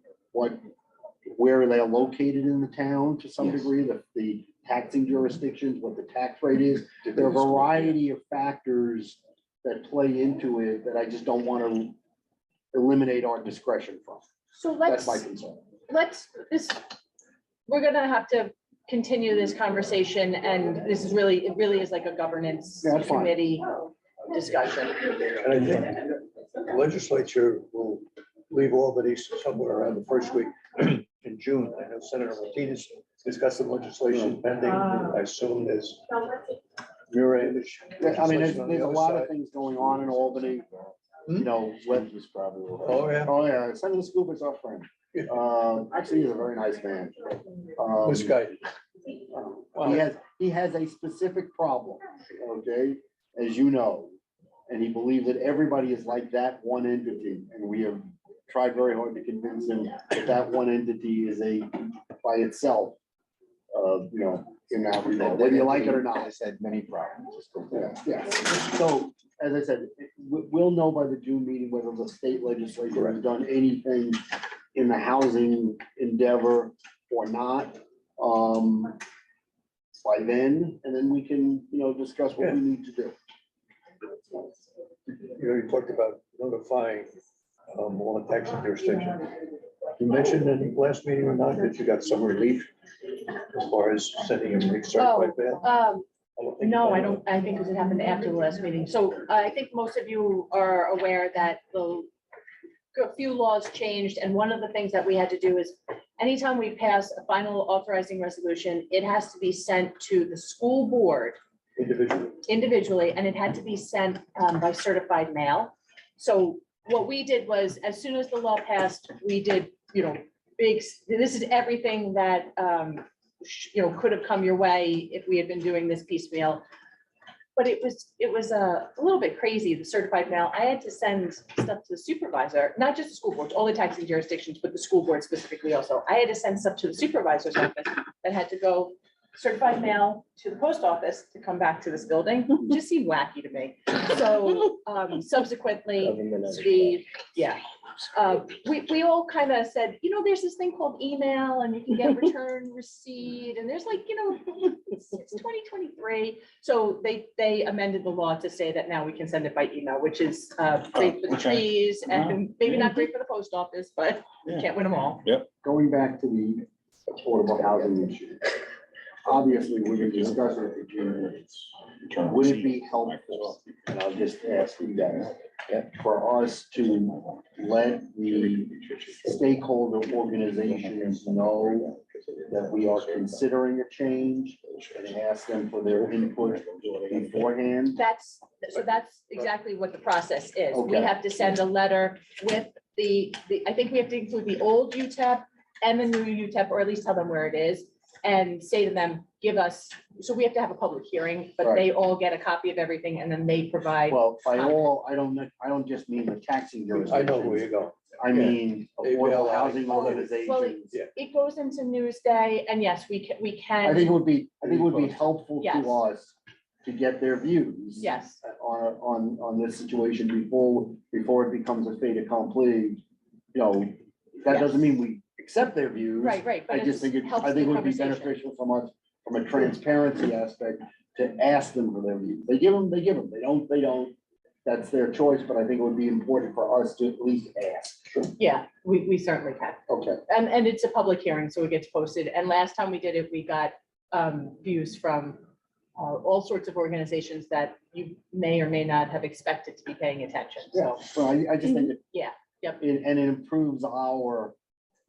where they're located in the town to some Yes. degree, the taxing jurisdictions, what the tax rate is. There are a variety of factors that play into it that I just don't want to eliminate our discretion from. so That's my let's, concern. we're gonna have to continue this conversation, and this is really, it really is like a governance Yeah, that's fine. committee discussion. And I think the legislature will leave Albany somewhere around the first week in June. I know Senator Martinez has got some legislation pending. I assume there's mirror image. I mean, there's legislation on the a other lot of side. things going on in Albany. You know, Webb was probably. Oh, yeah. Oh, yeah, Senator Scoop is our friend. Actually, he's a very nice man. Misguided. He has a specific problem, okay, as you know. And he believes that everybody is like that one entity, and we have tried very hard to convince him that that one entity is by itself. You know, in that regard, whether you like it or not. It's had many problems. Yeah. So, as I said, we'll know by the June meeting whether the state legislature has done anything in the housing endeavor or not. By then, and then we can, you know, discuss what we need to do. You know, you talked about notifying all the taxing jurisdictions. You mentioned in the last meeting or not that you got some relief as far as sending everything certified mail? don't think No, about I it. don't, I think because it happened after the last meeting. So I think most of you are aware that a few laws changed, and one of the things that we had to do is anytime we pass a final authorizing resolution, it has to be sent to the school board individually, and it had to be sent by certified mail. So what we did was, as soon as the law passed, we did, this is everything that, could have come your way if we had been doing this piecemeal. But it was a little bit crazy, the certified mail. I had to send stuff to the supervisor, not just the school boards, all the taxing jurisdictions, but the school board specifically also. I had to send stuff to the supervisor's office that had to go certified mail to the post office to come back to this building. Just seemed wacky to me. So subsequently, we all kind of said, there's this thing called email and you can get return receipt, and there's it's 2023. So they amended the law to say that now we can send it by email, which is great for the trees and maybe not great for the post office, but you can't win them all. Going back to the affordable housing issue. Obviously, we're gonna discuss it with you. Would it be helpful, and I'll just ask you guys, for us to let the stakeholder organizations know that we are considering a change and ask them for their input beforehand? That's exactly what the process is. We Okay. have to send a letter with I think we have to include the old UTEP and the new UTEP, or at least tell them where it is, and say to them, so we have to have a public hearing, but they all get a copy of everything and then they provide. Well, by all, I don't just mean the taxing I jurisdictions. know where you go. I mean, affordable housing Well, organizations. it goes into Newsday, and yes, we can. I think it would be helpful Yes. to us to get their views. Yes. On this situation before it becomes a fait accompli. That Yes. doesn't mean we accept their views. Right. But I just think helps I think the it would be conversation. beneficial from a transparency aspect to ask them for their views. They give them. They don't. That's their choice, but I think it would be important for us to at least ask. Yeah, we certainly can. Okay. And it's a public hearing, so it gets posted. And last time we did it, we got views from all sorts of organizations that you may or may not have expected to be paying attention. So, So I just think yep. and it improves our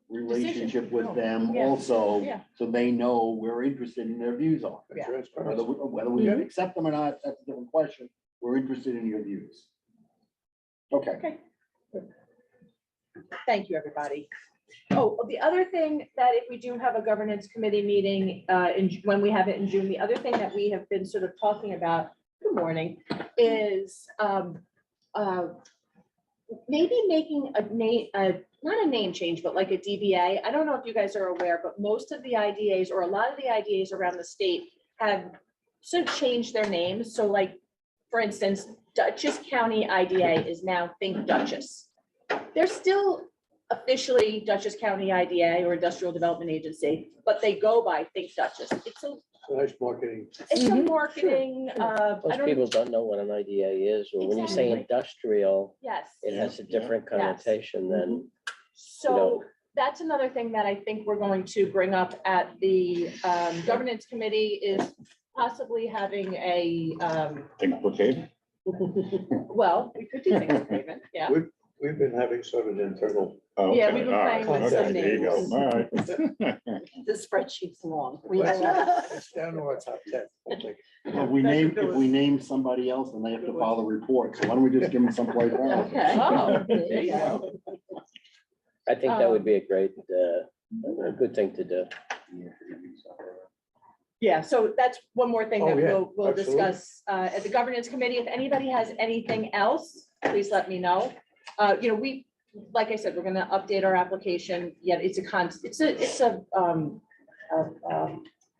relationship with them Yeah. also, Yeah. so they know we're interested in their views on it. Yeah. Whether we accept them or not, that's a different question. We're interested in your views. Okay. Thank you, everybody. Oh, the other thing that if we do have a governance committee meeting, when we have it in June, the other thing that we have been sort of talking about, good morning, is maybe making a name, not a name change, but like a DBA. I don't know if you guys are aware, but most of the IDAs or a lot of the IDAs around the state have sort of changed their names. So like, for instance, Dutchess County IDA is now Think Dutchess. They're still officially Dutchess County IDA or Industrial Development Agency, but they go by Think Dutchess. It's a Nice marketing. marketing, I Most don't, people don't know what an IDA is, or when you say Exactly. industrial, yes. it has a different connotation than, So that's another thing that I think we're going to bring up at the governance committee is possibly having a, Think Brookhaven? well, we could do things with Raven, yeah. We've been having sort of internal. Oh, Yeah, okay, we've been all right, playing with okay, some there you go. names. All right. The spreadsheet's long. It's down to our top 10. I think. If we name somebody else, then they have to file a report. So why don't we just give them someplace else? Okay. Oh, there you go. I think that would be a great, a good thing to do. Yeah, so that's one more thing Oh, that yeah, we'll absolutely. discuss at the governance committee. If anybody has anything else, please let me know. We, like I said, we're gonna update our application. Yet it's a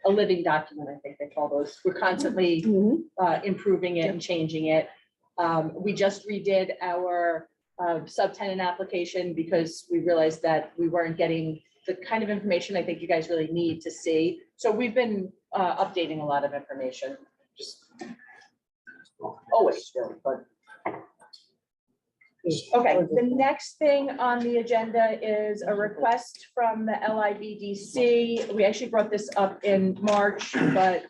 living document, I think they call those. We're constantly improving it and changing it. We just redid our subtenant application because we realized that we weren't getting the kind of information I think you guys really need to see. So we've been updating a lot of information, just always, really, but. Okay, the next thing on the agenda is a request from the LIBDC. We actually brought this up in March, but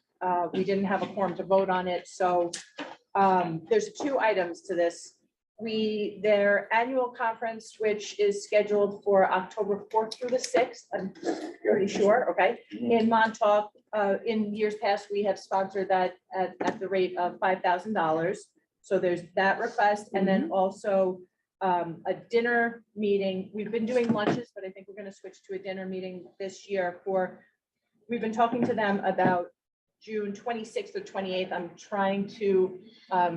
we didn't have a quorum to vote on it, so there's 2 items to this. Their annual conference, which is scheduled for October 4th through the 6th, I'm pretty sure, okay? In Montauk, in years past, we have sponsored that at the rate of $5,000. So there's that request, and then also a dinner meeting. We've been doing lunches, but I think we're gonna switch to a dinner meeting this year we've been talking to them about June 26th or 28th. I'm trying to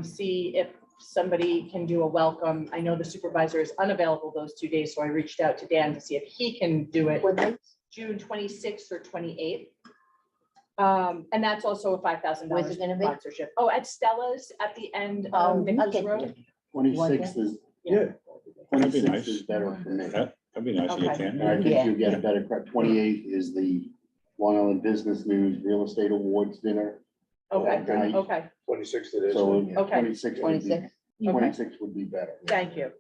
see if somebody can do a welcome. I know the supervisor is unavailable those 2 days, so I reached out to Dan to see if he can do it. June 26th or 28th. And that's also a $5,000 Where's it gonna be? sponsorship. Oh, at Stella's at the end Oh, of Nichols okay. Road. 26th is, Yeah. 26th is better for me. That'd be nice if you Okay. And I can. think you get a better, 28th is the Long Island Business News Real Estate Awards dinner. Okay, Okay. okay, 26th it is. So Okay. 26 would be, 26. 26 would be better. thank you.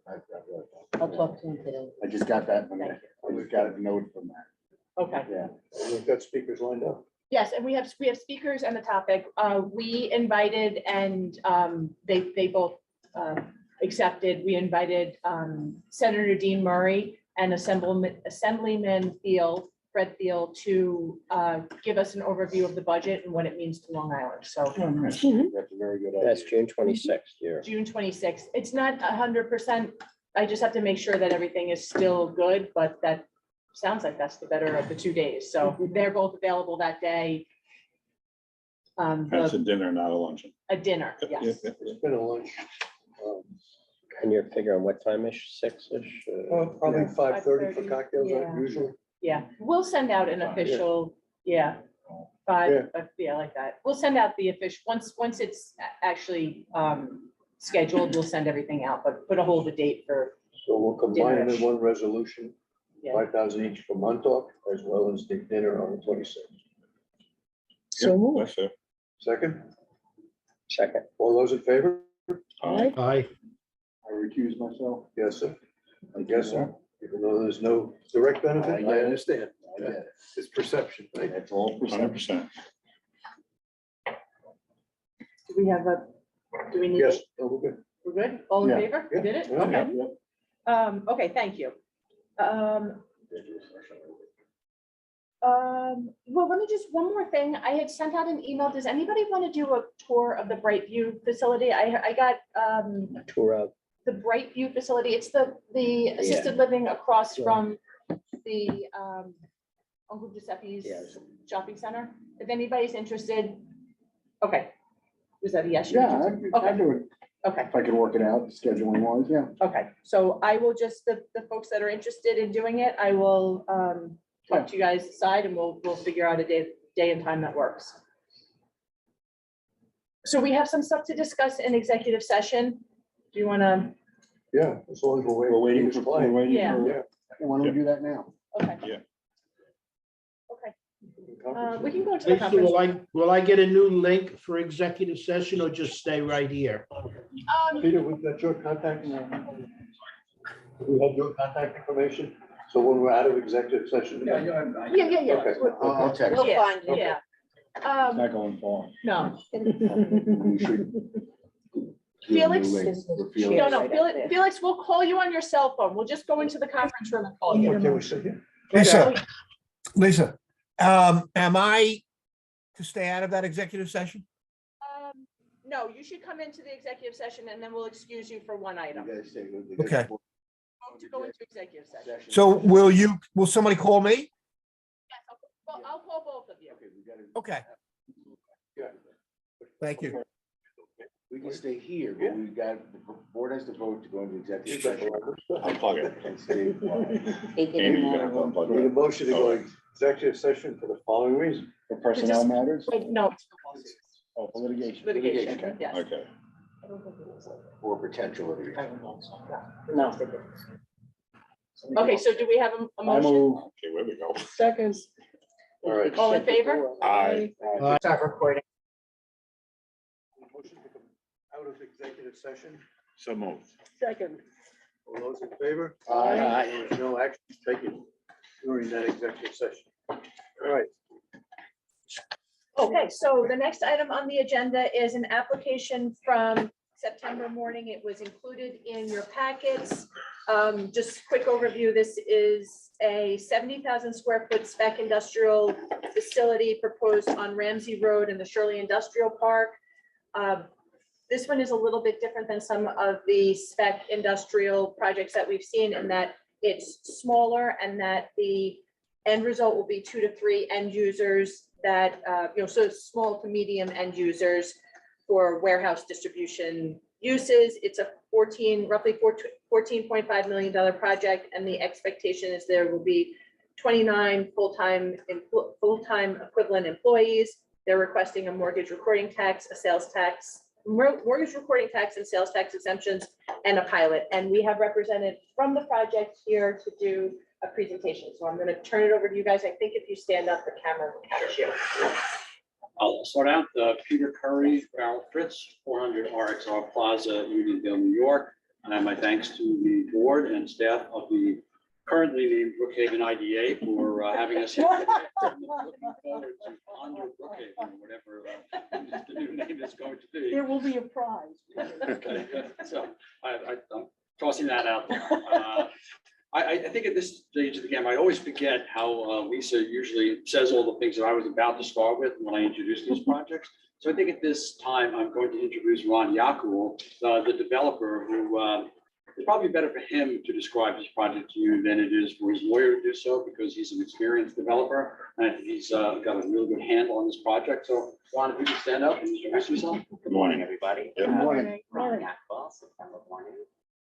I'll talk to him today. I just got that, Thank I just got a note from that, Okay. yeah. We've got speakers lined up. Yes, and we have speakers and the topic. We invited and they both accepted. We invited Senator Dean Murray and Assemblyman Fred Thiel to give us an overview of the budget and what it means to Long Island. So That's a very good idea. That's June 26th, here. June 26th. It's not 100%. I just have to make sure that everything is still good, but that sounds like that's the better of the 2 days. So they're both available that day. That's a dinner, not a luncheon. A dinner, yes. It's been a lunch. And you're figuring what time-ish, 6-ish? Probably 5:30 for 5:30, cocktails yeah. usually. Yeah, we'll send out an official, yeah, yeah, like that. We'll send out the official, once it's actually scheduled, we'll send everything out, but put a hold the date for, So we'll combine them in Dinner-ish. one resolution, yeah. 5,000 each for Montauk, as well as the dinner on the 26th. So that's it. Second, Second. all those in favor? Aye. Aye. I recuse myself. Yes, sir. I guess so. Even though there's no direct benefit, I get I it. understand. I get it. It's perception. Right? That's all perception. 100%. Do we have do we need? Yes, oh, we're good. We're good? All in Yeah. favor? Yeah. Did it? Yeah. Okay. Okay, thank you. Well, let me just, one more thing. I had sent out an email. Does anybody want to do a tour of the Brightview facility? I got Tour of, the Brightview facility. It's the assisted living across Yeah. from the Uncle Giuseppe's Yes. shopping center. If anybody's interested, okay. Was that a yes? Yeah, I Okay. do it. Okay, If I could work it out, scheduling wise, yeah. okay. So I will just, the folks that are interested in doing it, I will talk to you guys aside and we'll figure out a day and time that works. So we have some stuff to discuss in executive session. Do you want to? Yeah, as long as we're We're waiting. waiting for, Yeah. why don't we do that now? Okay. Yeah. Okay, we can go into the Lisa, conference. will I get a new link for executive session or just stay right here? Peter, we've got your contact. We have your contact information, so when we're out of executive session. Yeah. Okay. I'll text. We'll Yeah, find you. yeah. Not going far. No, We should do a new Felix? link for Felix. no, Felix, we'll call you on your cell phone. We'll just go into the conference room and call you. Okay, we sit here. Lisa, am I to stay out of that executive session? No, you should come into the executive session and then we'll excuse you for one item. You guys stay with me. Okay. To go into executive session. So will somebody call me? Yes, I'll call both of you. Okay, Yeah. thank you. We can stay here, but we got, the board has to vote to go into executive session. Unplug it. And stay quiet. Amy's gonna have to unplug Need a it. motion to go into executive session for the following reason. For personnel matters Wait, no, or for litigation? litigation, Litigation, yes. Okay. Or potential litigation. No. Okay, so do we have a I motion? move. Okay, where we go. Seconds. All right. All in favor? Aye. Start recording. Motion to come out of executive session. So moved. Second. All those in favor? Aye. There's no action taken during that executive session. All right. Okay, so the next item on the agenda is an application from September morning. It was included in your packets. Just quick overview, this is a 70,000 square foot spec industrial facility proposed on Ramsey Road in the Shirley Industrial Park. This one is a little bit different than some of the spec industrial projects that we've seen in that it's smaller and that the end result will be 2 to 3 end users that, so small to medium end users for warehouse distribution uses. It's a roughly $14.5 million project, and the expectation is there will be 29 full-time equivalent employees. They're requesting a mortgage recording tax, a sales tax, mortgage recording tax and sales tax exemptions, and a pilot. And we have represented from the project here to do a presentation. So I'm going to turn it over to you guys. I think if you stand up, the camera will catch you. I'll start out, Peter Curry, Farrell Fritz, 400 RXR Plaza, Unionville, New York. And my thanks to the board and staff of the currently named Brookhaven IDA for having us here. Looking forward to Under Brookhaven, or whatever the new name is going to be. There will be a prize. Okay, so I'm tossing that out there. I think at this stage of the game, I always forget how Lisa usually says all the things that I was about to start with when I introduced these projects. So I think at this time, I'm going to introduce Ron Yakul, the developer, who it's probably better for him to describe his project to you than it is for his lawyer to do so, because he's an experienced developer and I think he's got a really good handle on this project. So Ron, if you can stand up and introduce yourself. Good morning, everybody. Good morning. Ron Yakval, September morning.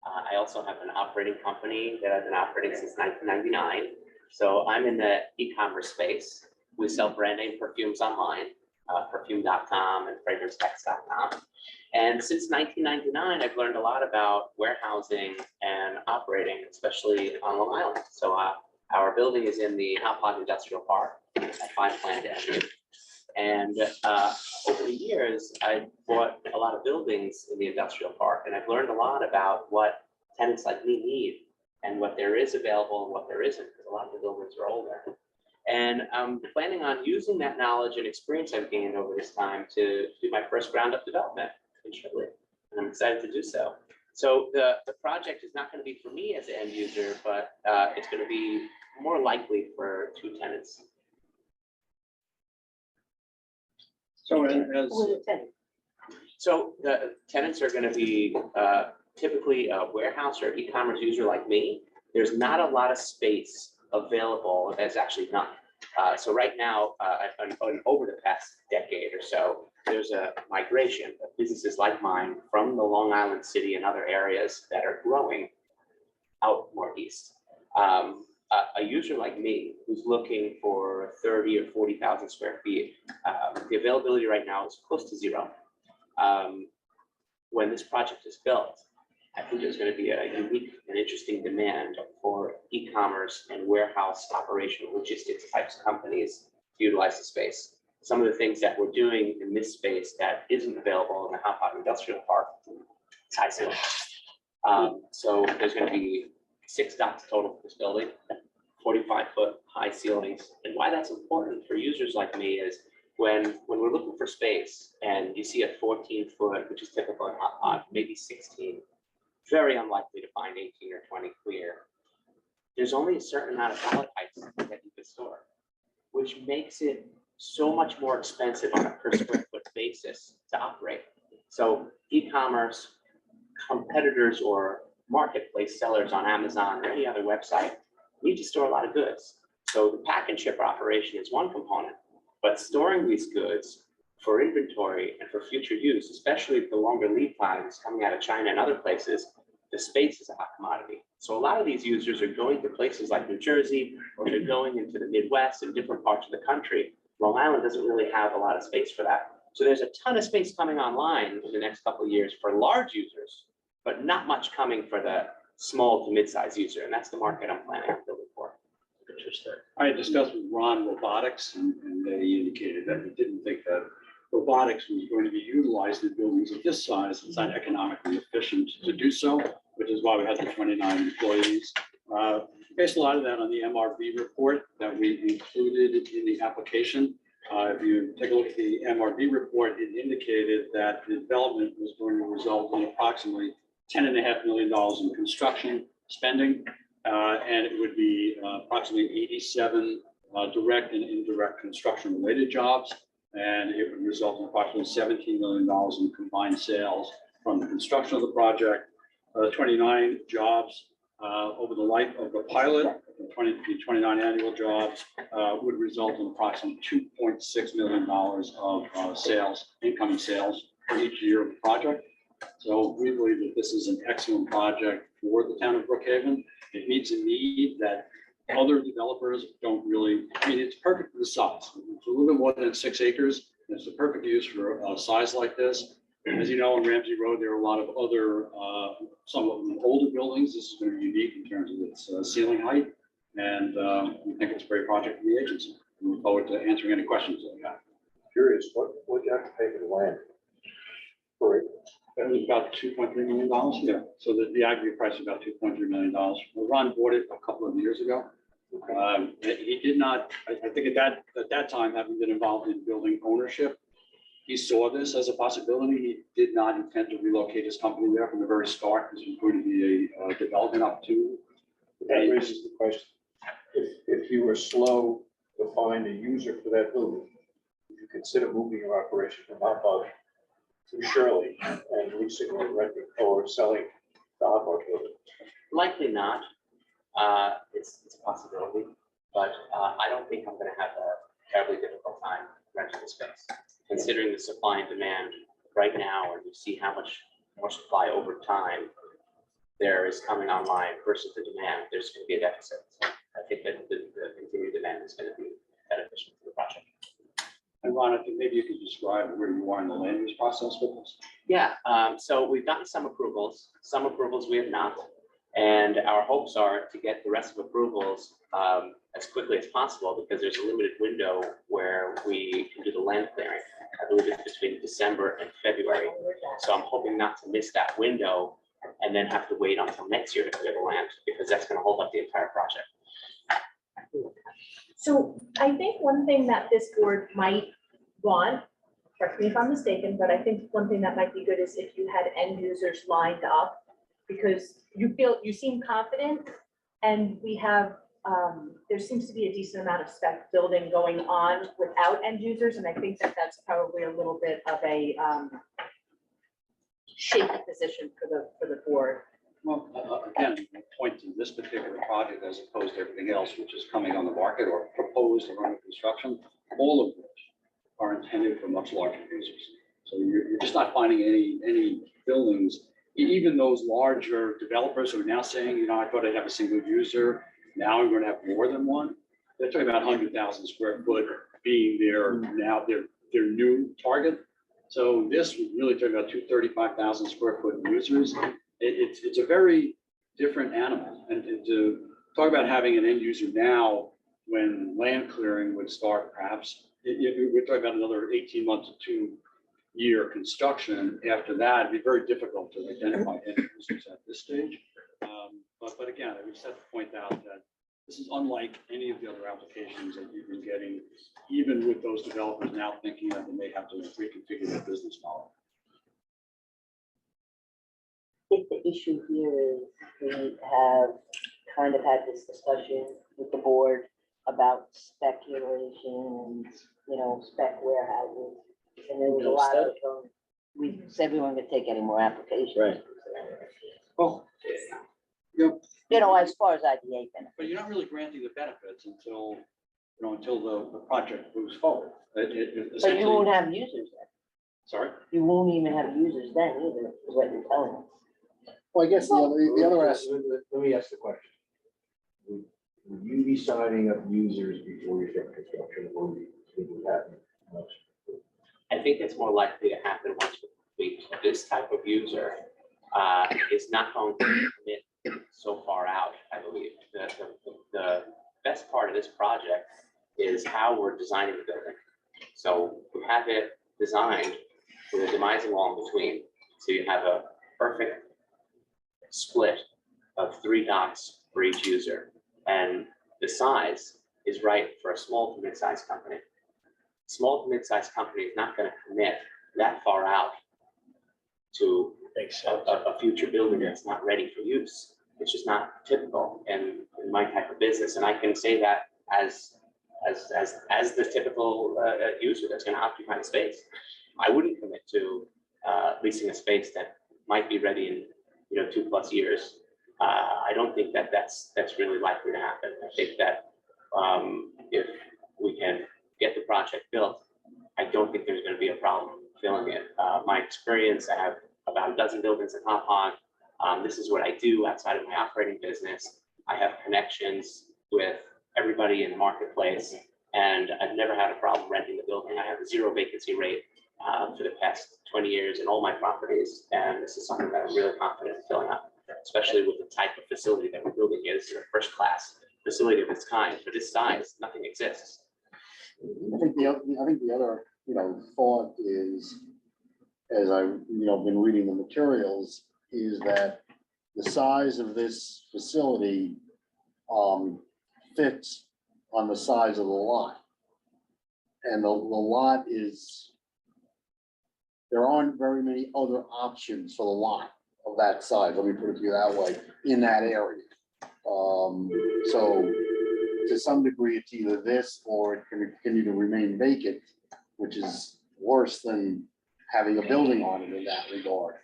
I also have an operating company that I've been operating since 1999. So I'm in the e-commerce space. We sell brand name perfumes online, perfume.com and fragrancetex.com. And since 1999, I've learned a lot about warehousing and operating, especially on Long Island. So our building is in the Hop Pot Industrial Park at 5 Plant Avenue. And over the years, I bought a lot of buildings in the industrial park, and I've learned a lot about what tenants like me need and what there is available and what there isn't, because a lot of the buildings are older. And I'm planning on using that knowledge and experience I've gained over this time to do my first ground up development in Shirley, and I'm excited to do so. So the project is not going to be for me as an end user, but it's going to be more likely for 2 tenants. So the tenants are going to be typically a warehouse or e-commerce user like me. There's not a lot of space available as actually none. So right now, over the past decade or so, there's a migration of businesses like mine from the Long Island City and other areas that are growing out more east. A user like me who's looking for 30 or 40,000 square feet, the availability right now is close to zero. When this project is built, I think there's going to be a unique and interesting demand for e-commerce and warehouse operational logistics types of companies to utilize the space. Some of the things that we're doing in this space that isn't available in the Hop Pot Industrial Park is high ceiling. So there's going to be 6 docks total for this building, 45-foot high ceilings. And why that's important for users like me is when we're looking for space and you see a 14-foot, which is typical in Hop Pot, maybe 16, very unlikely to find 18 or 20 clear. There's only a certain amount of pallet heights that you can store, which makes it so much more expensive on a per square foot basis to operate. So e-commerce competitors or marketplace sellers on Amazon or any other website need to store a lot of goods. So the pack and ship operation is one component, but storing these goods for inventory and for future use, especially the longer lead times coming out of China and other places, the space is a hot commodity. So a lot of these users are going to places like New Jersey, or they're going into the Midwest and different parts of the country. Long Island doesn't really have a lot of space for that. So there's a ton of space coming online in the next couple of years for large users, but not much coming for the small to mid-size user. And that's the market I'm planning on building for. Interesting. I had discussed with Ron robotics, and they indicated that they didn't think that robotics was going to be utilized in buildings of this size. It's not economically efficient to do so, which is why we had the 29 employees. Based a lot of that on the MRV report that we included in the application. If you take a look at the MRV report, it indicated that the development was going to result in approximately $10.5 million in construction spending, and it would be approximately 87 direct and indirect construction related jobs. And it would result in approximately $17 million in combined sales from the construction of the project. 29 jobs over the life of the pilot, the 29 annual jobs would result in approximately $2.6 million of sales, incoming sales for each year of the project. So we believe that this is an excellent project for the town of Brookhaven. It meets a need that other developers don't really, I mean, it's perfect for the size. It's a little bit more than 6 acres. It's the perfect use for a size like this. As you know, on Ramsey Road, there are a lot of other, somewhat older buildings. This is very unique in terms of its ceiling height. And we think it's a great project for the agency. We look forward to answering any questions that you have. Curious, what do you have to pay for the land? For it? That was about $2.3 million. Yeah. So the aggregate price is about $2.3 million. Ron bought it a couple of years ago. He did not, I think at that time, having been involved in building ownership, he saw this as a possibility. He did not intend to relocate his company there from the very start. This was going to be a development opportunity. That raises the question, if you were slow to find a user for that building, would you consider moving your operation from Hop Pot to Shirley and leasing or renting or selling the Hop Pot building? Likely not. It's a possibility, but I don't think I'm going to have a terribly difficult time renting the space. Considering the supply and demand right now, and you see how much more supply over time there is coming online versus the demand, there's going to be a deficit. So I think that the continued demand is going to be beneficial to the project. And Ron, I think maybe you could describe where you are in the land use process with this. Yeah, so we've gotten some approvals we have not. And our hopes are to get the rest of approvals as quickly as possible, because there's a limited window where we can do the land clearing. I believe it's between December and February. So I'm hoping not to miss that window and then have to wait until next year to clear the land, because that's going to hold up the entire project. So I think one thing that this board might want, correct me if I'm mistaken, but I think one thing that might be good is if you had end users lined up, because you seem confident, and we have, there seems to be a decent amount of spec building going on without end users, and I think that that's probably a little bit of a shaky position for the board. Well, again, point to this particular project as opposed to everything else which is coming on the market or proposed or under construction, all of which are intended for much larger users. So you're just not finding any buildings, even those larger developers who are now saying, you know, I thought I'd have a single user, now I'm going to have more than one. They're talking about 100,000 square foot being their new target. So this was really talking about 235,000 square foot users. It's a very different animal. And to talk about having an end user now, when land clearing would start, perhaps, we're talking about another 18 months to 2-year construction. After that, it'd be very difficult to identify end users at this stage. But again, I just have to point out that this is unlike any of the other applications that you've been getting, even with those developers now thinking that they may have to reconfigure their business model. I think the issue here is we have kind of had this discussion with the board about speculation and, you know, spec warehouses. And there was a lot of, we said we weren't gonna take any more applications. Right. Well, You know, as far as IDA benefits. but you're not really granting the benefits until, until the project moves forward. But you won't have users then. Sorry? You won't even have users then either, is what you're telling us. Well, I guess the other aspect, Let me ask the question. Would you be signing up users before you start construction, or would you have? I think it's more likely to happen once this type of user is not going to commit so far out, I believe. The best part of this project is how we're designing the building. So we have it designed with a demising wall in between. So you have a perfect split of 3 docks for each user. And the size is right for a small to mid-sized company. Small to mid-sized company is not going to commit that far out to a future building that's not ready for use. It's just not typical in my type of business. And I can say that as the typical user that's going to occupy the space. I wouldn't commit to leasing a space that might be ready in 2+ years. I don't think that that's really likely to happen. I think that if we can get the project built, I don't think there's going to be a problem filling it. My experience, I have about a dozen buildings in Hop Pond. This is what I do outside of my operating business. I have connections with everybody in the marketplace, and I've never had a problem renting the building. I have a 0 vacancy rate for the past 20 years in all my properties, and this is something that I'm really confident in filling up, especially with the type of facility that we're building here. This is a first-class facility of its kind. For this size, nothing exists. I think the other, thought is, as I've, been reading the materials, is that the size of this facility fits on the size of the lot. And the lot is, there aren't very many other options for the lot of that size, let me put it to you that way, in that area. So to some degree, it's either this or it can continue to remain vacant, which is worse than having a building on it in that regard.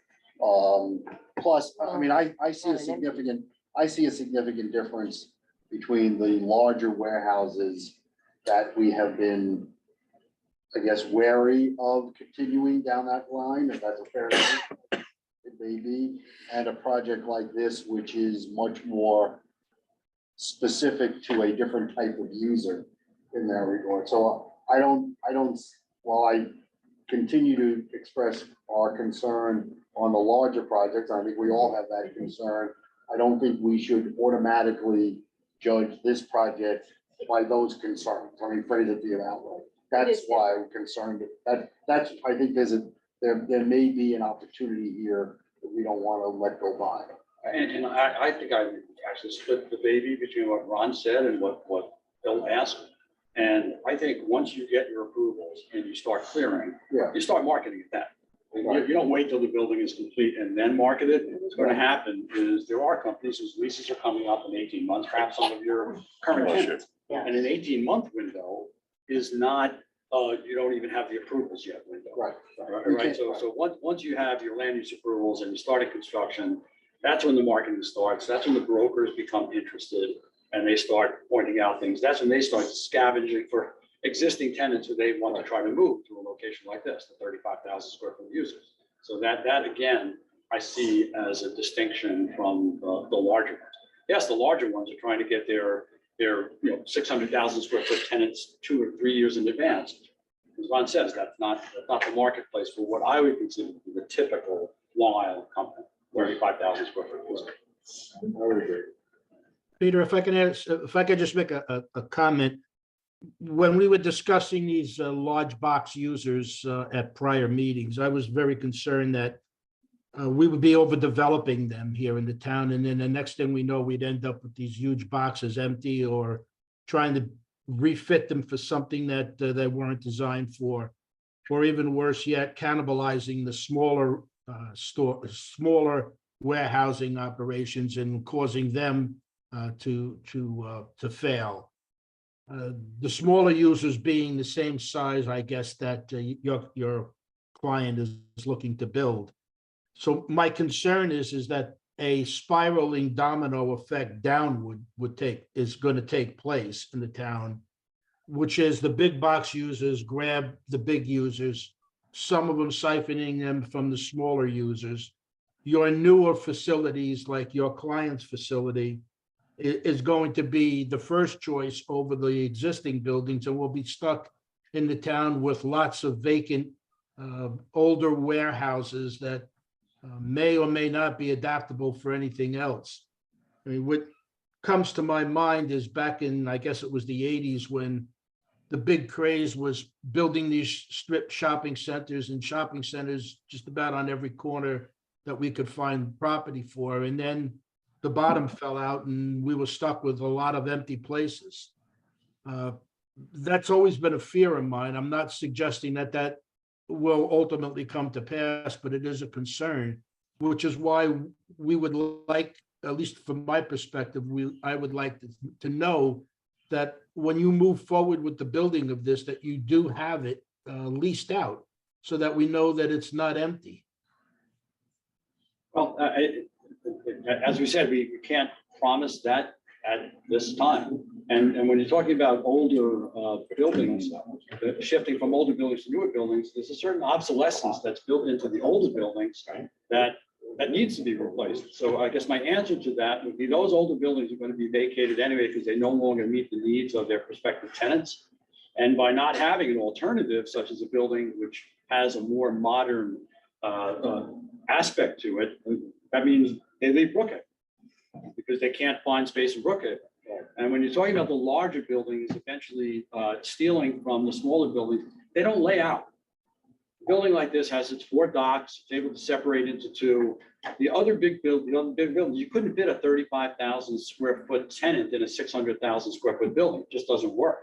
Plus, I mean, I see a significant difference between the larger warehouses that we have been, I guess, wary of continuing down that line, if that's a fair thing, it may be, and a project like this, which is much more specific to a different type of user in that regard. So I don't, while I continue to express our concern on the larger projects, I think we all have that concern. I don't think we should automatically judge this project by those concerns. Let me phrase it to you that way. That's why I'm concerned. That's, I think there may be an opportunity here that we don't want to let go by. And I think I actually split the baby between what Ron said and what Bill asked. And I think once you get your approvals and you start clearing, you start marketing it then. You don't wait till the building is complete and then market it. What's going to happen is there are companies whose leases are coming up in 18 months, perhaps some of your current tenants. And an 18-month window is not, you don't even have the approvals yet window. Right. So once you have your land use approvals and you started construction, That's when the marketing starts. That's when the brokers become interested and they start pointing out things. That's when they start scavenging for existing tenants who they want to try to move to a location like this, the 35,000 square foot users. So that again, I see as a distinction from the larger ones. Yes, the larger ones are trying to get their 600,000 square foot tenants 2 or 3 years in advance. As Ron says, that's not the marketplace for what I would consider to be the typical Long Island company, 35,000 square foot user. I would agree. Peter, if I could just make a comment. When we were discussing these large box users at prior meetings, I was very concerned that we would be overdeveloping them here in the town. And then the next thing we know, we'd end up with these huge boxes empty or trying to refit them for something that they weren't designed for. Or even worse yet, cannibalizing the smaller smaller warehousing operations and causing them to fail. The smaller users being the same size, I guess, that your client is looking to build. So my concern is that a spiraling domino effect downward is going to take place in the town, which is the big box users grab the big users, some of them siphoning them from the smaller users. Your newer facilities, like your client's facility, is going to be the first choice over the existing buildings, and we'll be stuck in the town with lots of vacant older warehouses that may or may not be adaptable for anything else. I mean, what comes to my mind is back in, I guess it was the 80s, when the big craze was building these strip shopping centers and shopping centers just about on every corner that we could find property for. And then the bottom fell out and we were stuck with a lot of empty places. That's always been a fear of mine. I'm not suggesting that will ultimately come to pass, but it is a concern, which is why we would like, at least from my perspective, I would like to know that when you move forward with the building of this, that you do have it leased out so that we know that it's not empty. Well, as we said, we can't promise that at this time. And when you're talking about older buildings, shifting from older buildings to newer buildings, there's a certain obsolescence that's built into the older buildings that needs to be replaced. So I guess my answer to that would be those older buildings are going to be vacated anyway because they no longer meet the needs of their prospective tenants. And by not having an alternative, such as a building which has a more modern aspect to it, that means they leave Brookhaven because they can't find space in Brookhaven. And when you're talking about the larger buildings, eventually stealing from the smaller buildings, they don't lay out. A building like this has its 4 docks, it's able to separate into 2. The other big buildings, you couldn't fit a 35,000 square foot tenant in a 600,000 square foot building. It just doesn't work.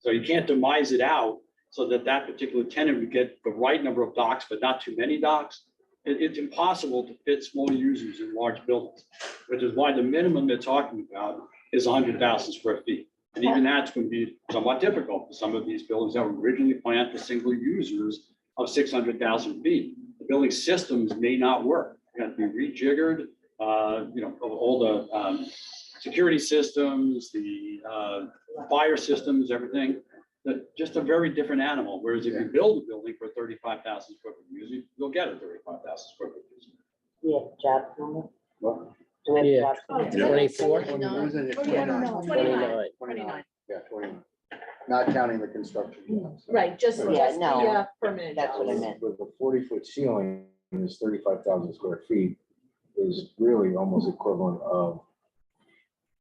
So you can't demise it out so that particular tenant would get the right number of docks, but not too many docks. It's impossible to fit small users in large buildings, which is why the minimum they're talking about is 100,000 square feet. And even that's going to be somewhat difficult for some of these buildings that were originally planned for single users of 600,000 feet. The building systems may not work. They have to be rejiggered, all the security systems, the fire systems, everything. Just a very different animal. Whereas if you build a building for 35,000 square foot user, you'll get a 35,000 square foot user. Yeah, job number. What? Do we have Yeah. job? 24? 29. 29. Yeah, 29. Not counting the construction jobs. Right, just Yeah, the no. permanent That's what I jobs. meant. With a 40-foot ceiling is 35,000 square feet is really almost equivalent of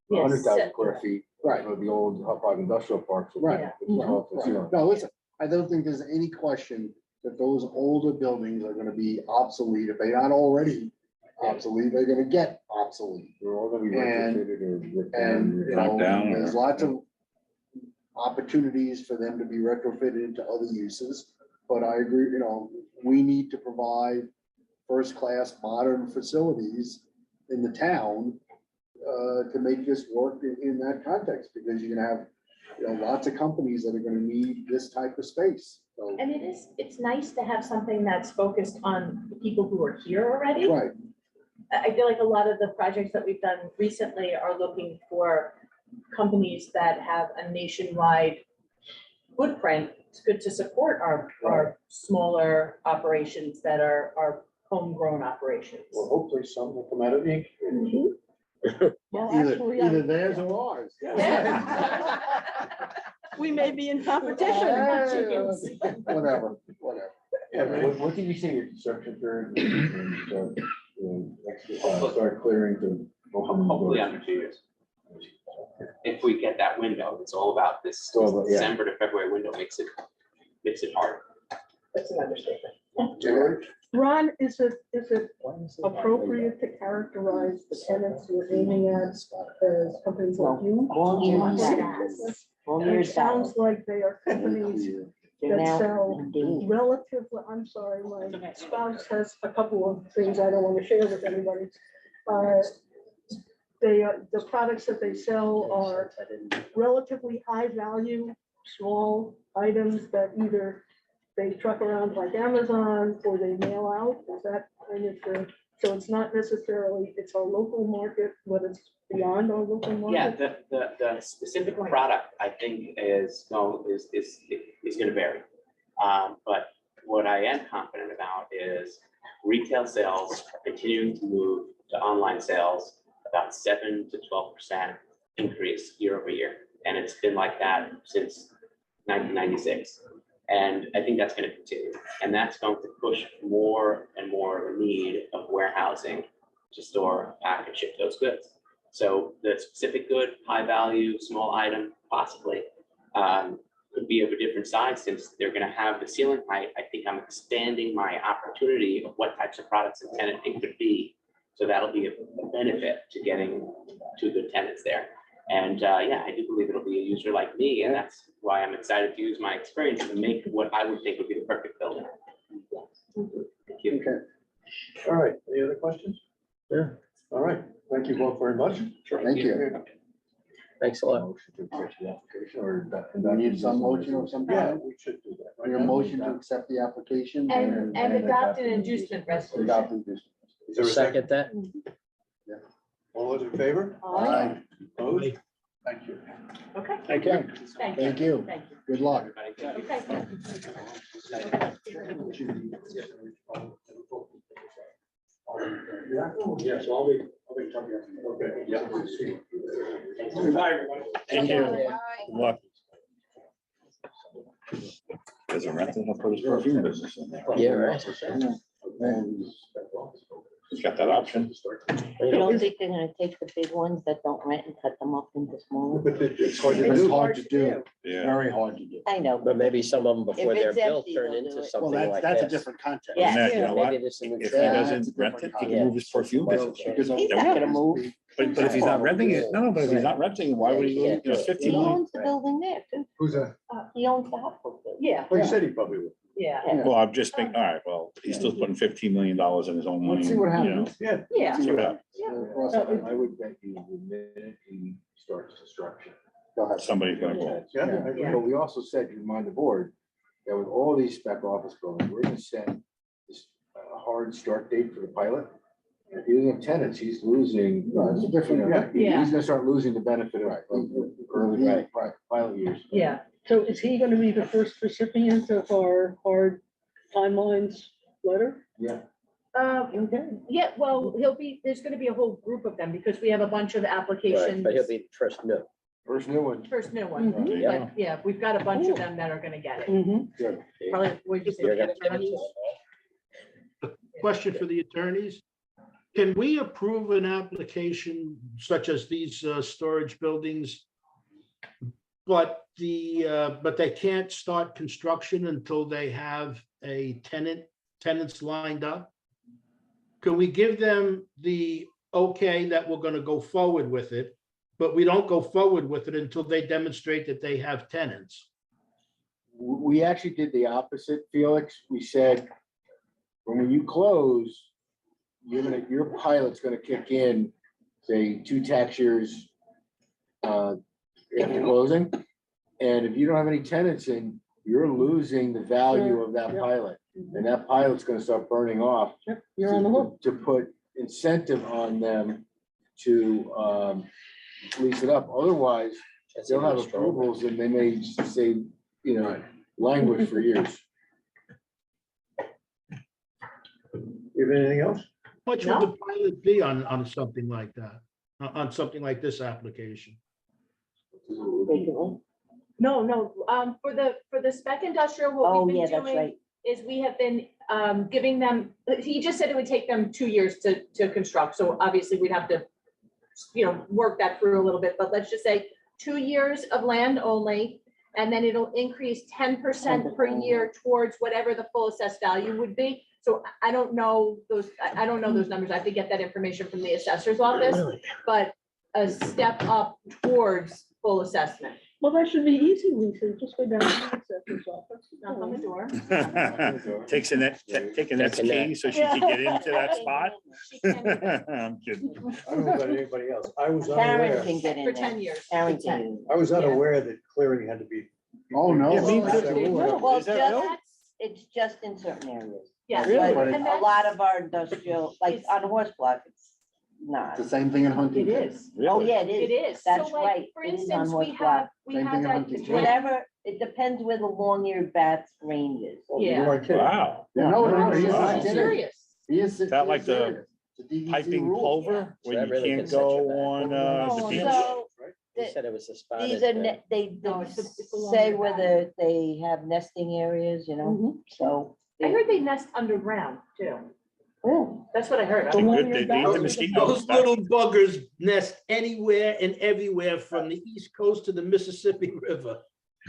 Yes. 100,000 square feet. Right. Of the old Hub Five industrial parks. Right. With the 12-foot ceiling. No, listen, I don't think there's any question that those older buildings are gonna be obsolete. If they're not already obsolete, they're gonna get obsolete. They're all gonna be And- retrofitted or ripped And, down. you Knocked down know, or- there's lots of opportunities for them to be retrofitted into other uses. But I agree, we need to provide first-class modern facilities in the town to make this work in that context, because you're gonna have, lots of companies that are gonna need this type of space. So, And it's nice to have something that's focused on the people who are here already. right, I feel like a lot of the projects that we've done recently are looking for companies that have a nationwide footprint. It's good to support our smaller operations that are homegrown operations. Well, hopefully some will come out of the incubator. Well, Either, actually, either theirs or ours. we may be in competition. Whatever, whatever. Yeah, man. What did you say your construction period? Start clearing to. Hopefully under 2 years. If we get that window, it's all about this December to February window makes it hard. That's an understatement. George? Ron, is it appropriate to characterize the tenants you're aiming at as companies like you? Long And it sounds like they are companies They're that now sell engaged. relatively, I'm sorry, my spouse has a couple of things I don't want to share with anybody. The products that they sell are relatively high value, small items that either they truck around like Amazon or they mail out. Is that kind of the, so it's not necessarily, it's our local market, but it's beyond our local Yeah, market? the specific product, I think, is going to vary. But what I am confident about is retail sales are continuing to move to online sales, about 7 to 12% increase year over year. And it's been like that since 1996. And I think that's going to continue. And that's going to push more and more the need of warehousing to store, pack, and ship those goods. So the specific good, high value, small item, possibly could be of a different size since they're going to have the ceiling height. I think I'm expanding my opportunity of what types of products and tenanting could be. So that'll be a benefit to getting two good tenants there. And yeah, I do believe it'll be a user like me, and that's why I'm excited to use my experience to make what I would think would be the perfect building. Thank you. Okay. All right, any other questions? Yeah. All right, thank you both very much. Thank you. Thanks a lot. Motion to accept the application or We need some motion or something. Yeah, we should do that. right Your now. motion to accept the application. And adopt an inducement resolution. Adopt an inducement. Is there a Second that? All those in favor? Aye. Opposed? Thank you. Okay. Thank you. Thank Thank you. you. Thank you. Good luck. Okay. Yeah, so I'll be talking. Okay, yeah. Bye, everyone. Thank you. Good luck. There's a rental, he'll put his perfume business in there. Yeah, right. He's got that option. You don't think they're gonna take the big ones that don't rent and cut them up into smaller? But it's hard to It's do. hard to do. Yeah. Very hard to do. I know, But maybe some of them before If they're it's built empty, turn they'll do into it. something Well, like that's a this. different context. Yeah. And that, you know what? Maybe this is. If he doesn't rent it, he can move his perfume business. Because he's not gonna move. But if he's not renting it, no, but if he's not renting, it, why would he, you know, 15 He million? owns the building there too. Who's that? He owns the house. Yeah, Well, you said he probably would. yeah, Well, I'm just thinking, all right, well, he's still putting $15 million in his own money. Let's see what you know. happens. Yeah. yeah. See what happens. I would bet you the minute he starts construction. Go ahead. Somebody's gonna go. Yeah. Yeah. I agree. But we also said, to remind the board, that with all these spec office buildings, we're gonna set this hard start date for the pilot. If he doesn't have tenants, he's losing. No, it's a different- Yeah. He's gonna start losing the benefit of early pilot years. Yeah. So is he going to be the first recipient of our hard timelines letter? Yeah. Yeah, well, there's gonna be a whole group of them because we have a bunch of Right, applications. but he'll be the first new. First new one. First new one, Mhm. Yeah. but yeah, we've got a bunch of them that are gonna get it. Mhm. Probably, what'd you say, You're gonna get it. attorneys? Question for the attorneys. Can we approve an application such as these storage buildings? But they can't start construction until they have a tenants lined up? Can we give them the okay that we're gonna go forward with it, but we don't go forward with it until they demonstrate that they have tenants? We actually did the opposite, Felix. We said, when you close, your pilot's gonna kick in, say, 2 tax years after closing. And if you don't have any tenants in, you're losing the value of that Yeah. pilot. And that pilot's gonna start burning off. Yep, you're on the hook. To put incentive on them to lease it up. Otherwise, That's they'll have even stronger. approvals and they may say, language for years. You have anything else? How much would the pilot be on something like that, on something like this application? Vacantly? No, for the spec industrial, what Oh, we've yeah, been that's doing right. is we have been giving them, he just said it would take them 2 years to construct. So obviously we'd have to, work that through a little bit, but let's just say 2 years of land only. And then it'll increase 10% per year towards whatever the full assessed value would be. So I don't know those, I don't know those numbers. I have to get that information from the assessor's office, Really? but a step up towards full assessment. Well, that should be easy, Lisa, just go down to the assessor's office. Knock on the door. Takes a net, taking that Taking that. key so she can get into that spot. She can- I'm kidding. I don't know about anybody else. I was Karen unaware, can get in For there. 10 years. Karen For 10. can. I was unaware that clearing had to be. Oh, no. Yeah, me That's too. a rule. Well, Is that real? just, it's just in certain areas. Yeah. Really? But And a that's- lot of our industrial, like on horse block, it's not. It's the same thing in It Huntington. is. Oh, Really? yeah, it It is. is. That's So like, right. for It is instance, on we horse have, Same thing in that. Huntington. Whatever, it depends where the long-eared bats range is. Yeah. You weren't kidding. Wow. Yeah, no, No, he's she's not Wow. kidding. serious. He is. Is that like he is the serious. It's a DEC Piping rule. plover So where that you really can't can set you go back. on the Oh, beach? so They said it was a spot. these are, they No, it's a long say way whether they have nesting areas, so. I heard they nest underground too. Oh, That's what I heard. They long good, they as eat that- the mosquitoes. Those little buggers nest anywhere and everywhere from the East Coast to the Mississippi River.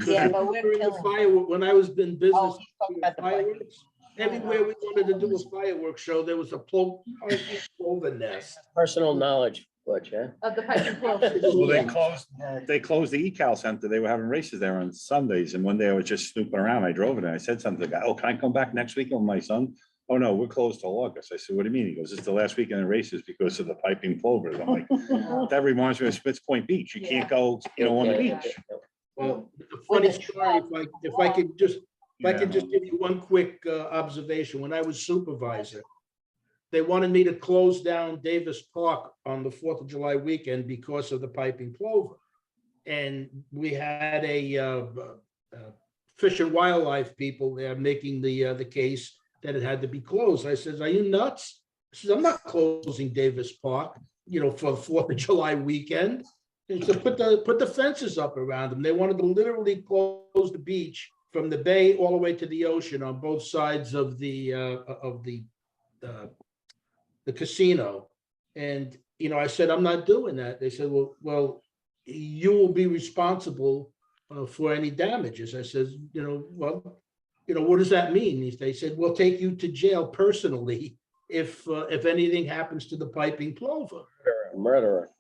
Yeah, but we're During the killing. firework, when I was in business, Oh, he's talking about the fireworks, everywhere we wanted to do a fireworks show, there was a plover nest. Personal knowledge, Butch, yeah? Of the pipe and flow. Well, they closed the ECAL center. They were having races there on Sundays. And one day I was just snooping around. I drove it and I said something to the guy, oh, can I come back next week with my son? Oh, no, we're closed till August. I said, what do you mean? He goes, it's the last weekend of races because of the piping plovers. I'm like, that reminds me of Smiths Point Beach. You can't go, on the Yeah, beach. Well, a funny story, if I could just give you one quick observation, when I was supervisor, they wanted me to close down Davis Park on the 4th of July weekend because of the piping plover. And we had a Fish and Wildlife people there making the case that it had to be closed. I says, are you nuts? I says, I'm not closing Davis Park, for the 4th of July weekend. And so put the fences up around them. They wanted to literally close the beach from the bay all the way to the ocean on both sides of the casino. And, I said, I'm not doing that. They said, well, you will be responsible for any damages. I says, what does that mean? They said, we'll take you to jail personally if anything happens to the piping plover. Murderer.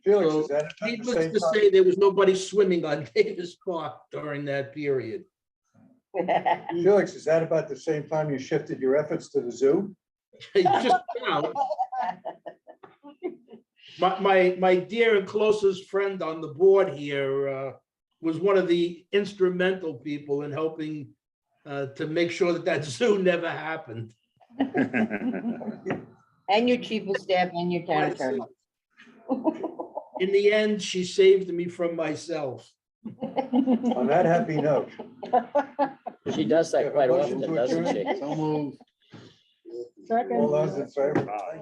Felix, So, is that about the needless same to time? say, there was nobody swimming on Davis Park during that period. Felix, is that about the same time you shifted your efforts to the zoo? Just about. My dear and closest friend on the board here was one of the instrumental people in helping to make sure that zoo never happened. And your chief of staff and your town attorney. In the end, she saved me from myself. On that happy note. She does that quite Motion often, to doesn't she? adjourn? So moved. Second. All those in favor? Aye.